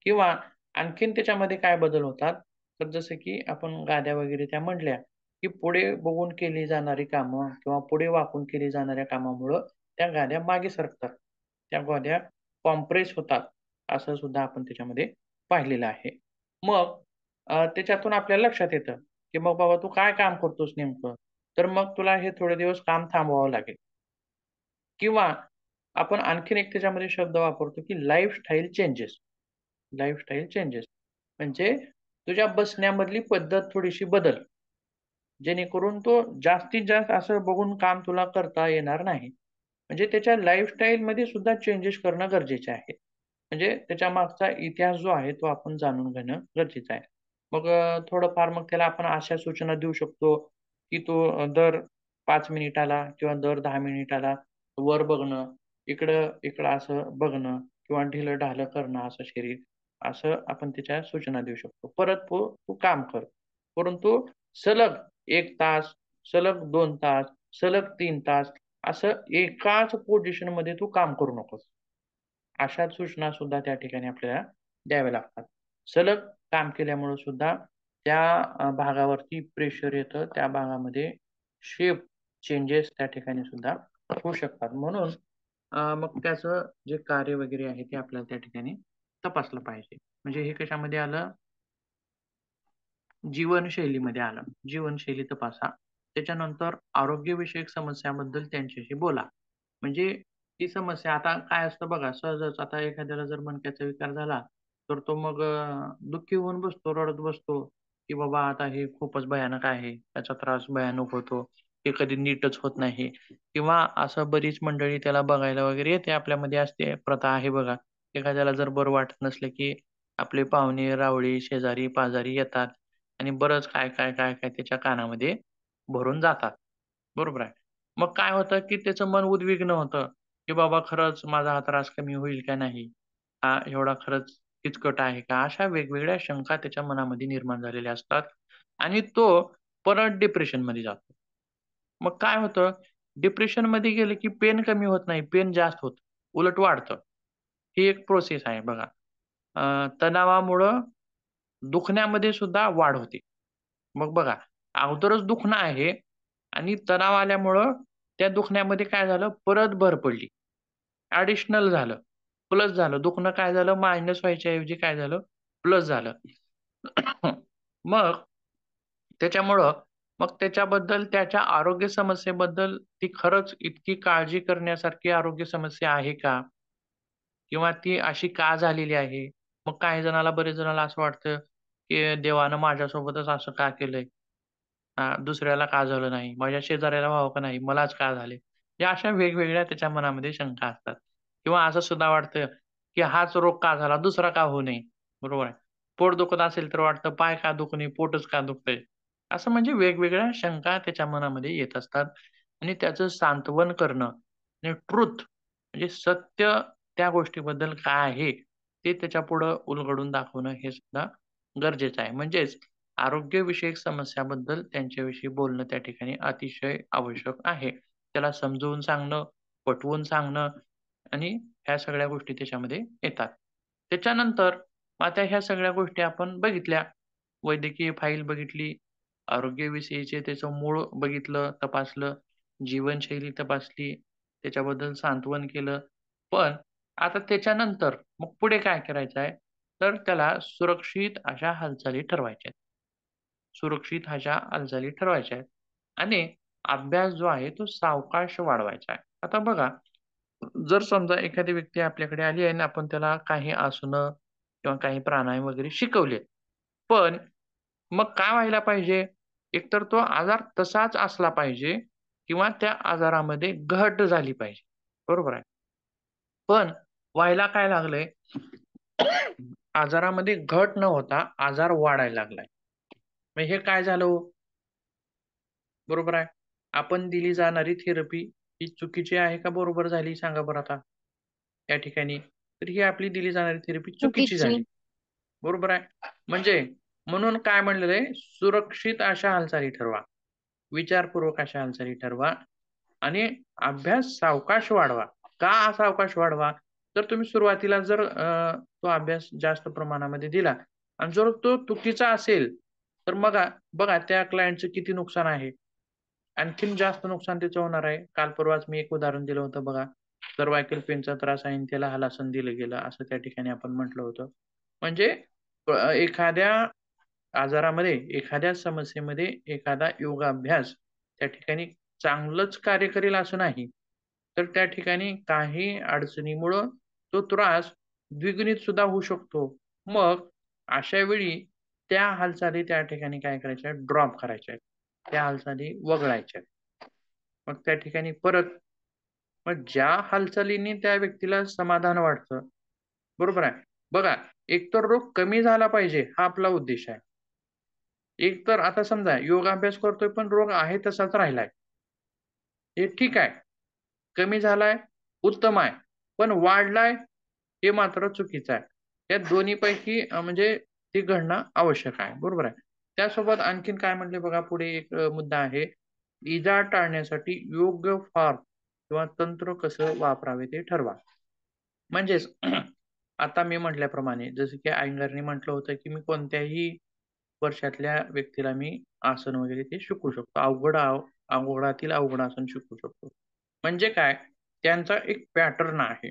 [SPEAKER 1] किंवा आणखीन त्याच्यामध्ये काय बदल होतात, तर जसं की आपण गाद्या वगैरे त्या म्हटल्या, की पुढे बघून केली जाणारी कामं किंवा पुढे वाकून केली जाणाऱ्या कामामुळं त्या गाद्या मागे सरकतात. त्या गाद्या कॉम्प्रेस होतात, असं सुद्धा आपण त्याच्यामध्ये पाहिलेलं आहे. मग त्याच्यातून आपल्याला लक्षात येतं, की मग बाबा तू काय काम करतोस नेमकं? तर मग तुला हे थोडे दिवस काम थांबवावं लागेल. किंवा आपण आणखीन एक त्याच्यामध्ये शब्द वापरतो, की लाईफस्टाईल चेंजेस. लाईफस्टाईल चेंजेस म्हणजे तुझ्या बसण्यामधली पद्धत थोडीशी बदल. जेणेकरून तो जास्तीत जास्त असं बघून काम तुला करता येणार नाही. म्हणजे त्याच्या लाईफस्टाईलमध्ये सुद्धा चेंजेस करणं गरजेचे आहे. म्हणजे त्याच्या मागचा इतिहास जो आहे तो आपण जाणून घेणं गरजेचं आहे. मग थोडंफार मग त्याला आपण अशा सूचना देऊ शकतो, की तो दर 5 मिनिटाला किंवा दर 10 मिनिटाला वर बघणं, इकडं असं बघणं किंवा ढिलं-ढालं करणं असं शरीर, असं आपण त्याच्या सूचना देऊ शकतो. परत तू काम कर. परंतु सलग 1 तास, सलग 2 तास, सलग 3 तास असं एकाच पोझिशनमध्ये तू काम करू नकोस. अशा सूचना सुद्धा त्या ठिकाणी आपल्याला द्याव्या लागतात. सलग काम केल्यामुळं सुद्धा त्या भागावरती प्रेशर येतं. त्या भागामध्ये शेप चेंजेस त्या ठिकाणी सुद्धा होऊ शकतात. म्हणून मग त्याचं जे कार्य वगैरे आहे ते आपल्याला त्या ठिकाणी तपासलं पाहिजे. म्हणजे हे कशामध्ये आलं? जीवनशैलीमध्ये आलं. जीवनशैली तपासा. त्याच्यानंतर आरोग्यविषयक समस्याबद्दल त्यांच्याशी बोला. म्हणजे ती समस्या आता काय असतं बघा, सहजच आता एखाद्याला जर मणक्याचा विकार झाला, तर तो मग दुःखी होऊन बसतो, रडत बसतो, की बाबा आता हे खूपच भयानक आहे. त्याचा त्रास भयानक होतो. हे कधी नीटच होत नाही किंवा असं बरीच मंडळी त्याला बघायला वगैरे येते. आपल्यामध्ये असते प्रथा आहे बघा. एखाद्याला जर बरं वाटत नसलं, की आपले पाहुणे, रावळी, शेजारी-पाजारी येतात आणि बरंच काय त्याच्या कानामध्ये भरून जातात. बरोबर आहे. मग काय होतं, की त्याचं मन उद्विग्न होतं, की बाबा खरंच माझा हा त्रास कमी होईल का नाही? हा एवढा खरंच किचकट आहे का? अशा वेगवेगळ्या शंका त्याच्या मनामध्ये निर्माण झालेल्या असतात आणि तो परत डिप्रेशनमध्ये जातो. मग काय होतं, डिप्रेशनमध्ये गेलं, की पेन कमी होत नाही, पेन जास्त होतं. उलट वाढतं. ही एक प्रोसेस आहे बघा. तणावामुळं दुखण्यामध्ये सुद्धा वाढ होते. मग बघा, अगोदरच दुखणं आहे आणि तणाव आल्यामुळं त्या दुखण्यामध्ये काय झालं, परत भर पडली. ऍडिशनल झालं, प्लस झालं. दुखणं काय झालं, मायनस व्हायच्या ऐवजी काय झालं, प्लस झालं. मग त्याच्यामुळं मग त्याच्याबद्दल, त्याच्या आरोग्य समस्येबद्दल ती खरंच इतकी काळजी करण्यासारखी आरोग्य समस्या आहे का? किंवा ती अशी का झालेली आहे? मग काही जणाला, बरेच जणाला असं वाटतं, की देवानं माझ्यासोबतच असं का केलंय? दुसऱ्याला का झालं नाही? माझ्या शेजाऱ्याला व्हावं का नाही? मलाच का झाले? या अशा वेगवेगळ्या त्याच्या मनामध्ये शंका असतात. किंवा असं सुद्धा वाटतं, की हाच रोग का झाला? दुसरा का होऊ नये? बरोबर आहे. पोट दुखत असेल तर वाटतं पाय का दुखू नये? पोटच का दुखतंय? असं म्हणजे वेगवेगळ्या शंका त्याच्या मनामध्ये येत असतात आणि त्याचं सांत्वन करणं आणि ट्रुथ म्हणजे सत्य त्या गोष्टीबद्दल काय आहे, ते त्याच्यापुढं उलगडून दाखवणं हे सुद्धा गरजेचं आहे. म्हणजेच आरोग्यविषयक समस्याबद्दल त्यांच्याविषयी बोलणं त्या ठिकाणी अतिशय आवश्यक आहे. त्याला समजवून सांगणं, पटवून सांगणं आणि ह्या सगळ्या गोष्टी त्याच्यामध्ये येतात. त्याच्यानंतर आता ह्या सगळ्या गोष्टी आपण बघितल्या. वैद्यकीय फाईल बघितली, आरोग्याविषयीचे त्याचं मूळ बघितलं, तपासलं, जीवनशैली तपासली, त्याच्याबद्दल सांत्वन केलं. पण आता त्याच्यानंतर मग पुढे काय करायचं आहे? तर त्याला सुरक्षित अशा हालचाली ठरवायच्या आहेत. सुरक्षित अशा हालचाली ठरवायच्या आहेत आणि अभ्यास जो आहे तो सावकाश वाढवायचा आहे. आता बघा, जर समजा एखादी व्यक्ती आपल्याकडे आली आहे आणि आपण त्याला काही आसनं किंवा काही प्राणायाम वगैरे शिकवले. पण मग काय व्हायला पाहिजे? एकतर तो आजार तसाच असला पाहिजे किंवा त्या आजारामध्ये घट झाली पाहिजे. बरोबर आहे. पण व्हायला काय लागलंय? आजारामध्ये घट न होता आजार वाढायला लागलाय. मग हे काय झालं हो? बरोबर आहे. आपण दिली जाणारी थेरपी ही चुकीची आहे का बरोबर झाली सांगा बरं आता? या ठिकाणी तर ही आपली दिली जाणारी थेरपी चुकीची
[SPEAKER 2] चुकीची.
[SPEAKER 1] झाली. बरोबर आहे. म्हणजे म्हणून काय म्हणलेलं आहे, सुरक्षित अशा हालचाली ठरवा, विचारपूर्वक अशा हालचाली ठरवा आणि अभ्यास सावकाश वाढवा. का सावकाश वाढवा? तर तुम्ही सुरुवातीला जर तो अभ्यास जास्त प्रमाणामध्ये दिला आणि जर तो चुकीचा असेल, तर मग बघा त्या क्लायंटचं किती नुकसान आहे. आणखीन जास्त नुकसान त्याचं होणार आहे. काल परवाच मी एक उदाहरण दिलं होतं बघा. सर्व्हायकल पेनचा त्रास आहे आणि त्याला हलासन दिलं गेलं, असं त्या ठिकाणी आपण म्हटलं होतं. म्हणजे एखाद्या आजारामध्ये, एखाद्या समस्येमध्ये एखादा योगाभ्यास त्या ठिकाणी चांगलंच कार्य करेल असं नाही. तर त्या ठिकाणी काही अडचणीमुळं तो त्रास द्विगुणित सुद्धा होऊ शकतो. मग अशा वेळी त्या हालचाली त्या ठिकाणी काय करायच्या, ड्रॉप करायच्या. त्या हालचाली वगळायच्या. मग त्या ठिकाणी परत मग ज्या हालचालीने त्या व्यक्तीला समाधान वाटतं, बरोबर आहे. बघा, एकतर रोग कमी झाला पाहिजे हा आपला उद्देश आहे. एकतर आता समजा योगाभ्यास करतोय पण रोग आहे तसाच राहिलाय. हे ठीक आहे. कमी झालाय, उत्तम आहे. पण वाढलाय हे मात्र चुकीचं आहे. या दोन्हीपैकी म्हणजे ते घडणं आवश्यक आहे. बरोबर आहे. त्यासोबत आणखीन काय म्हटले बघा, पुढे एक मुद्दा आहे. इजा टाळण्यासाठी योग्य फॉर्म किंवा तंत्र कसं वापरावे ते ठरवा. म्हणजेच आता मी म्हटल्याप्रमाणे जसं की अयंगारनी म्हटलं होतं, की मी कोणत्याही वर्षातल्या व्यक्तीला मी आसन वगैरे ते शिकवू शकतो. अवघडातील अवघड आसन शिकवू शकतो. म्हणजे काय? त्यांचा एक पॅटर्न आहे.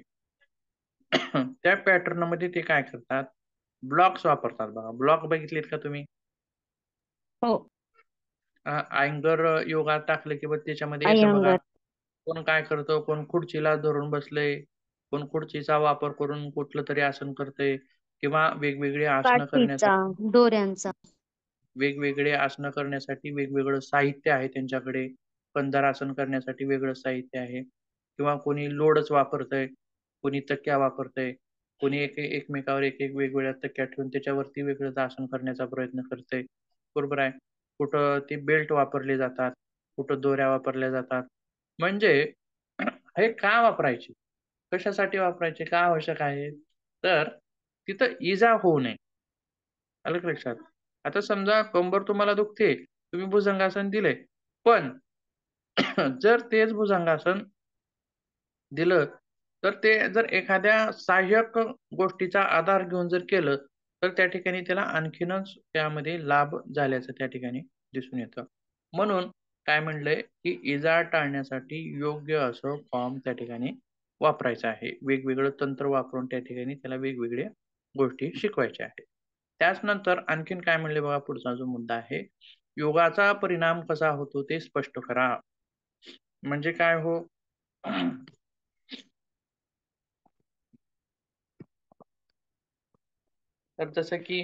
[SPEAKER 1] त्या पॅटर्नमध्ये ते काय करतात? ब्लॉक्स वापरतात बघा. ब्लॉक बघितलेत का तुम्ही?
[SPEAKER 2] हो.
[SPEAKER 1] अयंगर योगात टाकलं की त्याच्यामध्ये येतं बघा.
[SPEAKER 2] अयंगर.
[SPEAKER 1] कोण काय करतं, कोण खुर्चीला धरून बसलंय, कोण खुर्चीचा वापर करून कुठलं तरी आसन करतंय किंवा वेगवेगळी आसनं
[SPEAKER 2] काठीचा,
[SPEAKER 1] करण्यासाठी
[SPEAKER 2] दोऱ्यांचा.
[SPEAKER 1] वेगवेगळे आसनं करण्यासाठी वेगवेगळं साहित्य आहे त्यांच्याकडे. कंधारासन करण्यासाठी वेगळं साहित्य आहे किंवा कोणी लोडच वापरतंय, कोणी तक्या वापरतंय, कोणी एकमेकावर एक वेगवेगळ्या तक्या ठेवून त्याच्यावरती वेगळंच आसन करण्याचा प्रयत्न करतंय. बरोबर आहे. कुठं ते बेल्ट वापरले जातात, कुठं दोऱ्या वापरल्या जातात. म्हणजे हे का वापरायचे? कशासाठी वापरायचे? का आवश्यक आहे? तर तिथं इजा होऊ नये. आलं का लक्षात? आता समजा कंबर तुम्हाला दुखते, तुम्ही भुजंगासन दिलंय. पण जर तेच भुजंगासन दिलं, तर ते जर एखाद्या सहाय्यक गोष्टीचा आधार घेऊन जर केलं, तर त्या ठिकाणी त्याला आणखीनच त्यामध्ये लाभ झाल्याचं त्या ठिकाणी दिसून येतं. म्हणून काय म्हणलंय, की इजा टाळण्यासाठी योग्य असं फॉर्म त्या ठिकाणी वापरायचा आहे. वेगवेगळं तंत्र वापरून त्या ठिकाणी त्याला वेगवेगळ्या गोष्टी शिकवायच्या आहेत. त्याचनंतर आणखीन काय म्हणले बघा, पुढचा जो मुद्दा आहे, योगाचा परिणाम कसा होतो ते स्पष्ट करा. म्हणजे काय हो? तर जसं की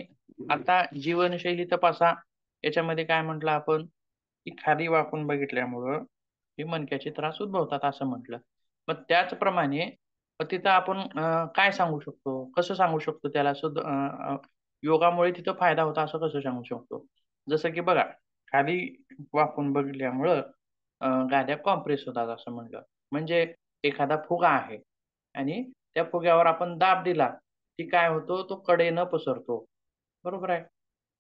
[SPEAKER 1] आता जीवनशैली तपासा, याच्यामध्ये काय म्हटलं आपण, की खाली वाकून बघितल्यामुळं हे मणक्याचे त्रास उद्भवतात असं म्हटलं. मग त्याचप्रमाणे तिथं आपण काय सांगू शकतो? कसं सांगू शकतो त्याला योगामुळे तिथं फायदा होता असं कसं सांगू शकतो? जसं की बघा, खाली वाकून बघितल्यामुळं गाद्या कॉम्प्रेस होतात असं म्हटलं. म्हणजे एखादा फुगा आहे आणि त्या फुग्यावर आपण दाब दिला, की काय होतो, तो कडेनं पसरतो. बरोबर आहे.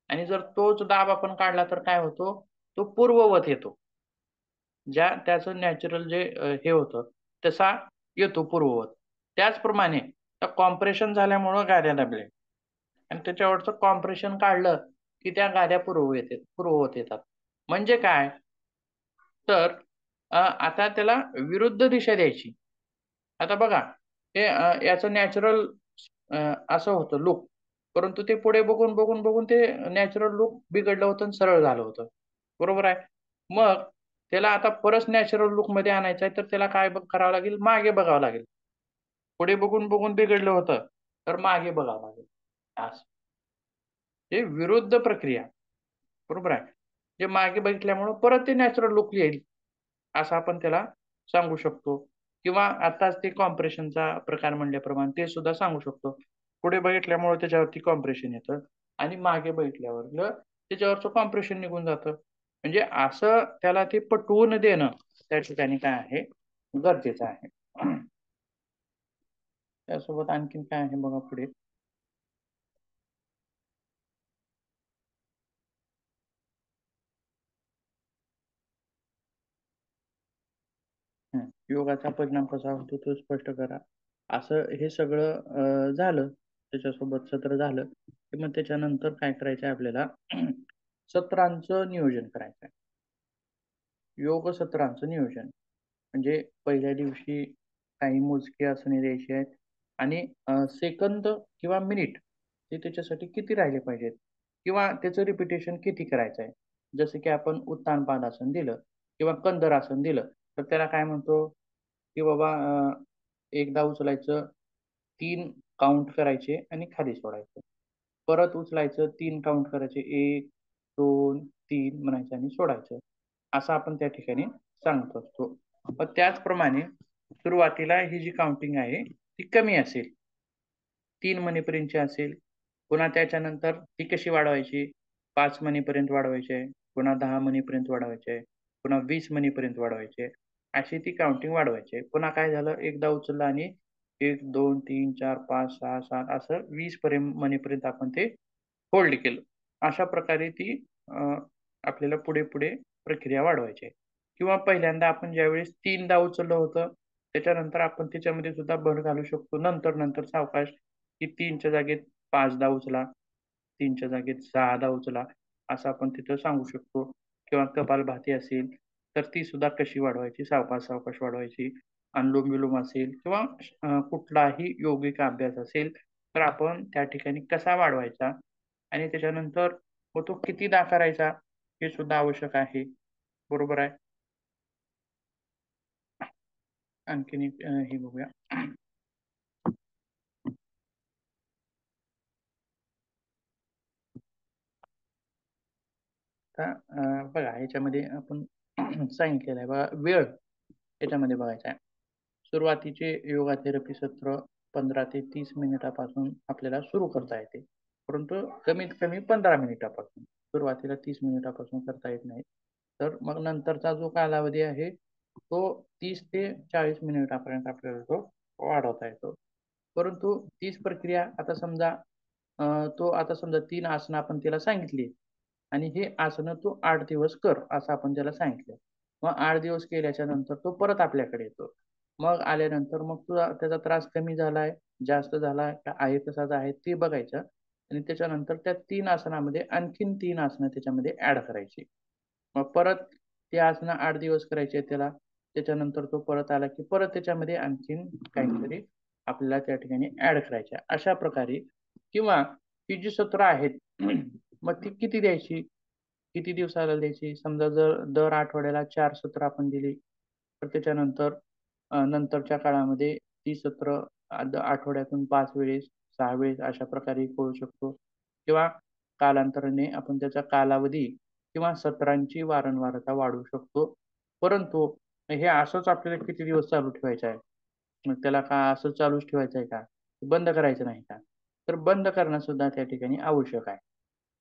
[SPEAKER 1] आणि जर तोच दाब आपण काढला तर काय होतो, तो पूर्ववत येतो. त्याचं नॅचरल जे हे होतं, तसा येतो पूर्ववत. त्याचप्रमाणे कॉम्प्रेशन झाल्यामुळं गाद्या दाबल्या आणि त्याच्यावरचं कॉम्प्रेशन काढलं, की त्या गाद्या पूर्ववत येतात. म्हणजे काय? तर आता त्याला विरुद्ध दिशा द्यायची. आता बघा, हे याचं नॅचरल असं होतं लूक. परंतु ते पुढे बघून ते नॅचरल लूक बिघडलं होतं आणि सरळ झालं होतं. बरोबर आहे. मग त्याला आता परत नॅचरल लूकमध्ये आणायचं आहे, तर त्याला काय करावं लागेल? मागे बघावं लागेल. पुढे बघून बिघडलं होतं, तर मागे बघावं लागेल. असं. हे विरुद्ध प्रक्रिया. बरोबर आहे. जे मागे बघितल्यामुळं परत ते नॅचरल लूक येईल, असं आपण त्याला सांगू शकतो. किंवा आताच ते कॉम्प्रेशनचा प्रकार म्हणल्याप्रमाणे ते सुद्धा सांगू शकतो. पुढे बघितल्यामुळं त्याच्यावरती कॉम्प्रेशन येतं आणि मागे बघितल्यावर त्याच्यावरचं कॉम्प्रेशन निघून जातं. म्हणजे असं त्याला ते पटवून देणं त्या ठिकाणी काय आहे, गरजेचं आहे. त्यासोबत आणखीन काय आहे बघा पुढे. योगाचा परिणाम कसा होतो तो स्पष्ट करा. असं हे सगळं झालं. त्याच्यासोबत सत्र झालं, की मग त्याच्यानंतर काय करायचं आहे आपल्याला, सत्रांचं नियोजन करायचं आहे. योग सत्रांचं नियोजन. म्हणजे पहिल्या दिवशी काही मोजके आसने द्यायची आहेत आणि सेकंद किंवा मिनिट हे त्याच्यासाठी किती राहिले पाहिजेत किंवा त्याचं रिपिटेशन किती करायचं आहे. जसं की आपण उत्तान पादासन दिलं किंवा कंदरासन दिलं, तर त्याला काय म्हणतो, की बाबा एकदा उचलायचं, 3 काउंट करायचे आणि खाली सोडायचं. परत उचलायचं, 3 काउंट करायचे. 1, 2, 3 म्हणायचं आणि सोडायचं. असं आपण त्या ठिकाणी सांगत असतो. मग त्याचप्रमाणे सुरुवातीला ही जी काउंटिंग आहे ती कमी असेल. 3 मणीपर्यंतची असेल. पुन्हा त्याच्यानंतर ती कशी वाढवायची? 5 मणीपर्यंत वाढवायची आहे. पुन्हा 10 मणीपर्यंत वाढवायची आहे. पुन्हा 20 मणीपर्यंत वाढवायची आहे. अशी ती काउंटिंग वाढवायची आहे. पुन्हा काय झालं, एकदा उचललं आणि 1, 2, 3, 4, 5, 6, 7 असं 20 मणीपर्यंत आपण ते होल्ड केलं. अशा प्रकारे ती आपल्याला पुढे प्रक्रिया वाढवायची आहे. किंवा पहिल्यांदा आपण ज्यावेळेस 3दा उचललं होतं, त्याच्यानंतर आपण त्याच्यामध्ये सुद्धा भर घालू शकतो. नंतर सावकाश की 3च्या जागेत 5दा उचला, 3च्या जागेत 6दा उचला, असं आपण तिथं सांगू शकतो. किंवा कपालभाती असेल, तर ती सुद्धा कशी वाढवायची, सावकाश वाढवायची. अनुलोम-विलोम असेल किंवा कुठलाही योगिक अभ्यास असेल, तर आपण त्या ठिकाणी कसा वाढवायचा आणि त्याच्यानंतर मग तो कितीदा करायचा, हे सुद्धा आवश्यक आहे. बरोबर आहे. आणखीन एक हे बघूया. आता बघा ह्याच्यामध्ये आपण सांगितलेलं आहे बघा, वेळ याच्यामध्ये बघायचा आहे. सुरुवातीचे योगा थेरपी सत्र 15 ते 30 मिनिटापासून आपल्याला सुरू करता येते. परंतु कमीत कमी 15 मिनिटापासून. सुरुवातीला 30 मिनिटापासून करता येत नाही. तर मग नंतरचा जो कालावधी आहे, तो 30 ते 40 मिनिटापर्यंत आपल्याला तो वाढवता येतो. परंतु तीच प्रक्रिया आता समजा 3 आसनं आपण त्याला सांगितली आणि हे आसनं तू 8 दिवस कर, असं आपण त्याला सांगितलं. मग 8 दिवस केल्याच्या नंतर तो परत आपल्याकडे येतो. मग आल्यानंतर मग तुझा त्याचा त्रास कमी झालाय, जास्त झालाय का आहे तसाच आहे ते बघायचं आणि त्याच्यानंतर त्या 3 आसनामध्ये आणखीन 3 आसनं त्याच्यामध्ये ॲड करायची. मग परत ते आसनं 8 दिवस करायचे त्याला. त्याच्यानंतर तो परत आला की परत त्याच्यामध्ये आणखीन काहीतरी आपल्याला त्या ठिकाणी ऍड करायचे अशा प्रकारे. किंवा ही जी सत्र आहेत मग ती किती द्यायची, किती दिवसाला द्यायची. समजा जर दर आठवड्याला 4 सत्र आपण दिली तर त्याच्यानंतर नंतरच्या काळामध्ये ती सत्र आठवड्यातून 5 वेळेस 6 वेळेस अशा प्रकारे करू शकतो. किंवा कालांतराने आपण त्याचा कालावधी किंवा सत्रांची वारंवारता वाढवू शकतो. परंतु हे असंच आपल्याला किती दिवस चालू ठेवायचं आहे, मग त्याला का असं चालूच ठेवायचं आहे का, बंद करायचं नाही का, तर बंद करणं सुद्धा त्या ठिकाणी आवश्यक आहे.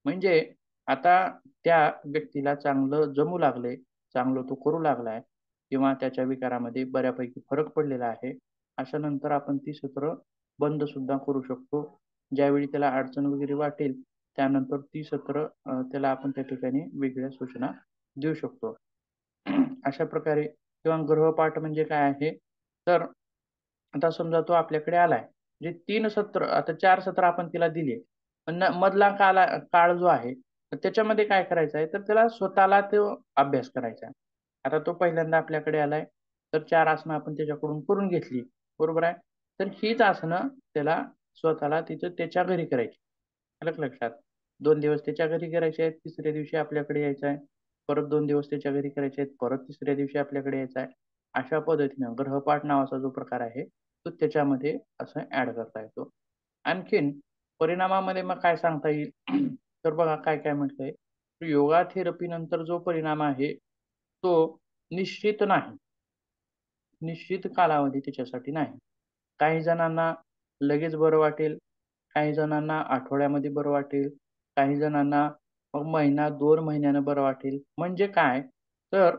[SPEAKER 1] म्हणजे आता त्या व्यक्तीला चांगलं जमू लागले, चांगलं तो करू लागलाय किंवा त्याच्या विकारामध्ये बऱ्यापैकी फरक पडलेला आहे, अशा नंतर आपण ती सत्र बंद सुद्धा करू शकतो. ज्यावेळी त्याला अडचण वगैरे वाटेल त्यानंतर ती सत्र त्याला आपण त्या ठिकाणी वेगळ्या सूचना देऊ शकतो. अशा प्रकारे. किंवा गृहपाठ म्हणजे काय आहे, तर आता समजा तो आपल्याकडे आलाय, जे 3 सत्र, आता 4 सत्र आपण तिला दिले, पण मधला काळ जो आहे तर त्याच्यामध्ये काय करायचं आहे, तर त्याला स्वतःला तो अभ्यास करायचा आहे. आता तो पहिल्यांदा आपल्याकडे आलाय तर 4 आसनं आपण त्याच्याकडून करून घेतली, बरोबर आहे. तर हीच आसनं त्याला स्वतःला तिथं त्याच्या घरी करायची. आलं का लक्षात. 2 दिवस त्याच्या घरी करायचे आहेत, तिसऱ्या दिवशी आपल्याकडे यायचं आहे. परत 2 दिवस त्याच्या घरी करायचे आहेत, परत तिसऱ्या दिवशी आपल्याकडे यायचं आहे. अशा पद्धतीनं ग्रहपाठ नावाचा जो प्रकार आहे तो त्याच्यामध्ये असं ऍड करता येतो. आणखीन परिणामामध्ये मग काय सांगता येईल तर बघा काय काय म्हटलंय, योगा थेरपी नंतर जो परिणाम आहे तो निश्चित नाही, निश्चित कालावधी त्याच्यासाठी नाही. काही जणांना लगेच बरं वाटेल, काही जणांना आठवड्यामध्ये बरं वाटेल, काही जणांना मग महिना 2 महिन्यानं बरं वाटेल. म्हणजे काय, तर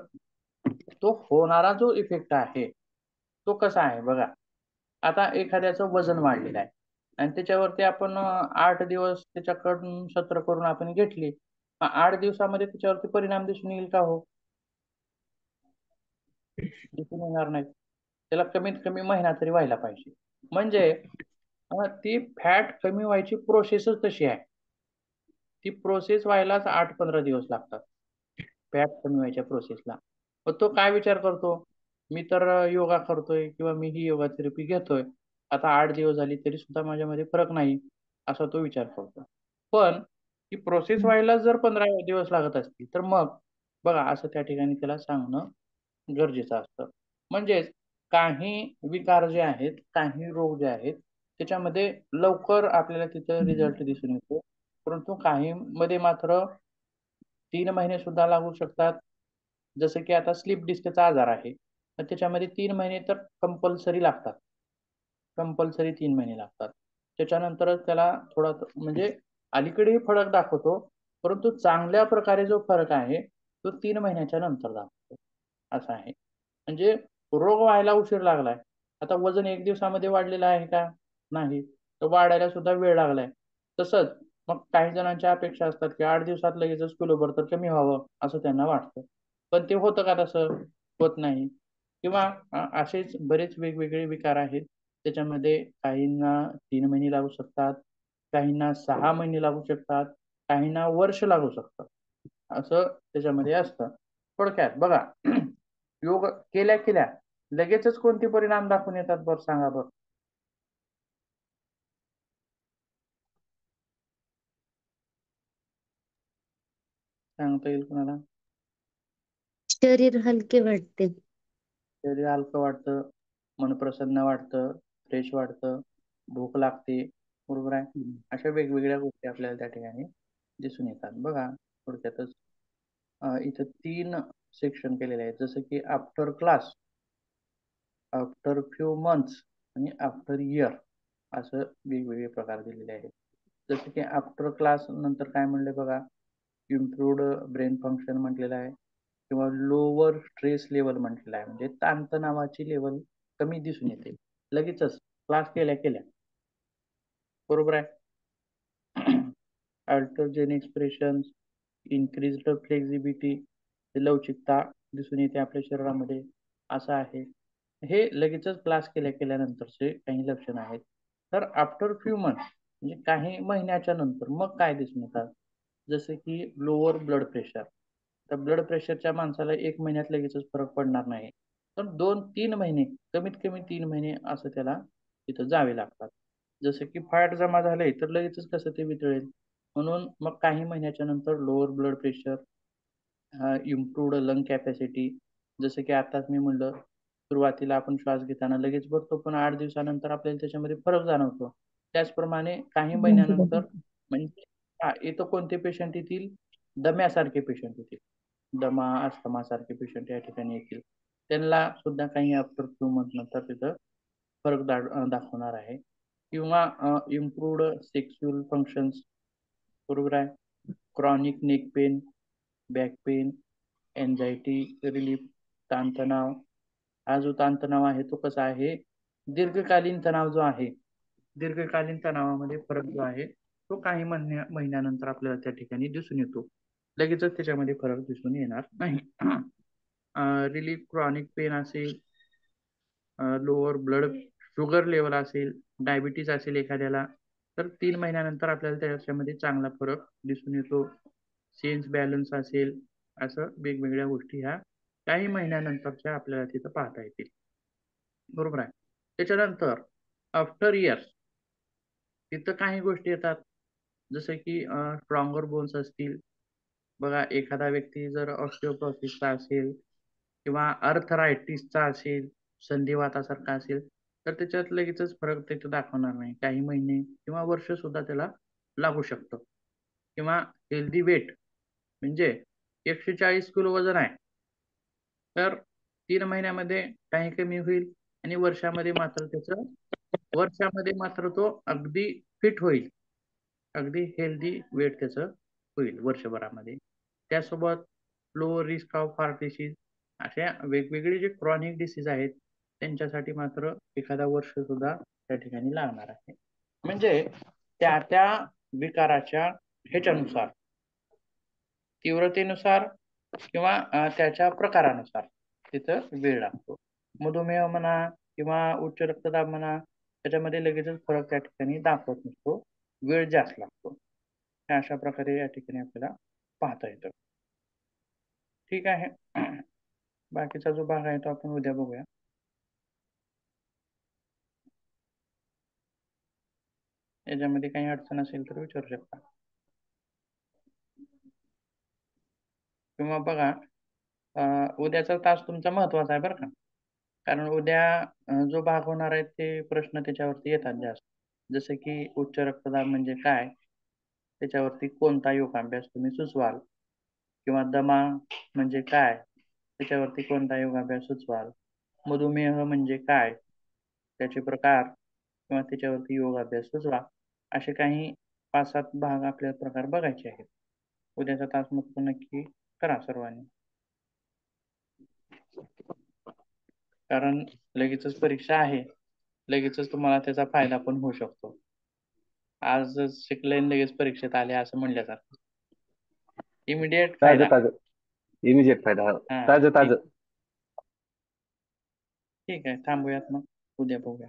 [SPEAKER 1] तो होणारा जो इफेक्ट आहे तो कसा आहे बघा. आता एखाद्याचं वजन वाढलेलं आहे आणि त्याच्यावरती आपण 8 दिवस त्याच्याकडून सत्र करून आपण घेतली, 8 दिवसामध्ये त्याच्यावरती परिणाम दिसून येईल का हो, दिसून येणार नाही. त्याला कमीत कमी महिना तरी व्हायला पाहिजे. म्हणजे ती फॅट कमी व्हायची प्रोसेसच तशी आहे. ती प्रोसेस व्हायलाच 8-15 दिवस लागतात फॅट कमी व्हायच्या प्रोसेसला. मग तो काय विचार करतो, मी तर योगा करतोय किंवा मी ही योगा थेरपी घेतोय, आता 8 दिवस झाली तरी सुद्धा माझ्यामध्ये फरक नाही, असा तो विचार करतो. पण ती प्रोसेस व्हायला जर 15 दिवस लागत असतील तर मग बघा असं त्या ठिकाणी त्याला सांगणं गरजेचं असतं. म्हणजेच काही विकार जे आहेत, काही रोग जे आहेत त्याच्यामध्ये लवकर आपल्याला तिथं रिझल्ट दिसून येतो. परंतु काही मध्ये मात्र 3 महिने सुद्धा लागू शकतात. जसं की आता स्लीप डिस्कचा आजार आहे, तर त्याच्यामध्ये 3 महिने तर कंपल्सरी लागतात. कंपल्सरी 3 महिने लागतात. त्याच्यानंतरच त्याला थोडा म्हणजे अलीकडेही फरक दाखवतो, परंतु चांगल्या प्रकारे जो फरक आहे तो 3 महिन्याच्या नंतर दाखवतो, असा आहे. म्हणजे रोग व्हायला उशीर लागलाय. आता वजन 1 दिवसामध्ये वाढलेलं आहे का? नाही. तर वाढायला सुद्धा वेळ लागलाय. तसंच मग काही जणांच्या अपेक्षा असतात की 8 दिवसात लगेचच किलोभर तर कमी व्हावं असं त्यांना वाटतं. पण ते होतं का तसं? होत नाही. किंवा असेच बरेच वेगवेगळे विकार आहेत. त्याच्यामध्ये काहींना 3 महिने लागू शकतात, काहींना 6 महिने लागू शकतात, काहींना वर्ष लागू शकतं. असं त्याच्यामध्ये असतं. थोडक्यात बघा योग केल्या केल्या लगेचच कोणते परिणाम दाखवून येतात बरं, सांगा बरं. सांगता येईल कोणाला?
[SPEAKER 2] शरीर हलके वाटते.
[SPEAKER 1] शरीर हलकं वाटतं, मन प्रसन्न वाटतं, फ्रेश वाटतं, भूक लागते, बरोबर आहे. अशा वेगवेगळ्या गोष्टी आपल्याला त्या ठिकाणी दिसून येतात. बघा थोडक्यातच इथं 3 सेक्शन केलेले आहेत, जसं की after class, after few months आणि आफ्टर इयर, असं वेगवेगळे प्रकार दिलेले आहेत. जसं की आफ्टर क्लास नंतर काय म्हणले बघा, इम्प्रूव्ड ब्रेन फंक्शन म्हटलेलं आहे किंवा लोअर स्ट्रेस लेवल म्हटलेलं आहे. म्हणजे ताणतणावाची लेवल कमी दिसून येते लगेचच क्लास केल्या केल्या, बरोबर आहे. अल्टरजेन एक्सप्रेशन, इन्क्रीज्ड फ्लेक्झिबिलिटी, लवचिकता दिसून येते आपल्या शरीरामध्ये, असं आहे. हे लगेचच क्लास केल्या केल्यानंतरचे काही लक्षण आहेत. तर आफ्टर फ्यू मंथ्स म्हणजे काही महिन्याच्या नंतर मग काय दिसून येतात, जसे की लोअर ब्लड प्रेशर. तर ब्लड प्रेशरच्या माणसाला 1 महिन्यात लगेचच फरक पडणार नाही. तर 2-3 महिने, कमीत कमी 3 महिने असं त्याला तिथं जावे लागतात. जसं की फॅट जमा झाले तर लगेचच कसं ते वितळेल. म्हणून मग काही महिन्याच्या नंतर lower blood pressure, improved lung capacity, जसं की आताच मी म्हणलं, सुरुवातीला आपण श्वास घेताना लगेच बघतो, पण 8 दिवसानंतर आपल्याला त्याच्यामध्ये फरक जाणवतो. त्याचप्रमाणे काही महिन्यानंतर म्हणजे इथं कोणते पेशंट येतील? दम्यासारखे पेशंट येतील. दमा, अस्थमासारखे पेशंट या ठिकाणी येतील. त्यांना सुद्धा काही आफ्टर फ्यू मंथ नंतर तिथं फरक दाखवणार आहे. किंवा इम्प्रूव्ड सेक्शुअल फंक्शन्स, बरोबर आहे. Chronic neck pain, back pain, anxiety relief, ताणतणाव. हा जो ताणतणाव आहे तो कसा आहे? दीर्घकालीन तणाव जो आहे, दीर्घकालीन तणावामध्ये फरक जो आहे तो काही महिन्यानंतर आपल्याला त्या ठिकाणी दिसून येतो. लगेचच त्याच्यामध्ये फरक दिसून येणार नाही. रिलीफ क्रॉनिक पेन असेल, लोअर ब्लड शुगर लेवल असेल, डायबिटीज असेल एखाद्याला, तर 3 महिन्यानंतर आपल्याला त्याच्यामध्ये चांगला फरक दिसून येतो. सेन्स बॅलन्स असेल, असं वेगवेगळ्या गोष्टी ह्या काही महिन्यानंतरच्या आपल्याला तिथं पाहता येतील. बरोबर आहे. त्याच्यानंतर आफ्टर इयर्स तिथं काही गोष्टी येतात, जसं की स्ट्रॉंगर बोन्स असतील. बघा, एखादा व्यक्ती जर ऑस्टिओपॉरोसिसचा असेल किंवा अर्थरायटिसचा असेल, संधिवातासारखा असेल, तर त्याच्यात लगेचच फरक तिथं दाखवणार नाही. काही महिने किंवा वर्ष सुद्धा त्याला लागू शकतं. किंवा हेल्दी वेट म्हणजे 140 किलो वजन आहे, तर 3 महिन्यामध्ये काही कमी होईल आणि वर्षामध्ये मात्र तो अगदी फिट होईल. अगदी हेल्दी वेट त्याचं होईल वर्षभरामध्ये. त्यासोबत low risk of heart disease, अशा वेगवेगळे जे क्रॉनिक डिसीज आहेत त्यांच्यासाठी मात्र एखादा वर्ष सुद्धा त्या ठिकाणी लागणार आहे. म्हणजे त्या त्या विकाराच्या ह्याच्यानुसार, तीव्रतेनुसार किंवा त्याच्या प्रकारानुसार तिथं वेळ लागतो. मधुमेह म्हणा किंवा उच्च रक्तदाब म्हणा, त्याच्यामध्ये लगेचच फरक त्या ठिकाणी दाखवत नसतो, वेळ जास्त लागतो. हे अशा प्रकारे या ठिकाणी आपल्याला पाहता येतं. ठीक आहे. बाकीचा जो भाग आहे तो आपण उद्या बघूया. याच्यामध्ये काही अडचण असेल तर विचारू शकता. किंवा बघा, उद्याचा तास तुमचा महत्वाचा आहे बरं का. कारण उद्या जो भाग होणार आहे ते प्रश्न त्याच्यावरती येतात जास्त. जसं की उच्च रक्तदाब म्हणजे काय, त्याच्यावरती कोणता योगाभ्यास तुम्ही सुचवाल, किंवा दमा म्हणजे काय, त्याच्यावरती कोणता योगाभ्यास सुचवाल, मधुमेह म्हणजे काय, त्याचे प्रकार किंवा त्याच्यावरती योगाभ्यास सुचवा. असे काही 5-7 भाग आपल्याला प्रकार बघायचे आहेत. उद्याचा तास मग तो नक्की करा सर्वांनी. कारण लगेचच परीक्षा आहे, लगेचच तुम्हाला त्याचा फायदा पण होऊ शकतो. आजच शिकले आणि लगेच परीक्षेत आले असं म्हणल्यासारखं. इमिडिएट
[SPEAKER 5] ताजं
[SPEAKER 1] फायदा.
[SPEAKER 5] ताजं इमिजिएट फायदा.
[SPEAKER 1] हा,
[SPEAKER 5] ताजं
[SPEAKER 1] ठीक
[SPEAKER 5] ताजं
[SPEAKER 1] ठीक आहे. थांबूयात मग, उद्या बघूया.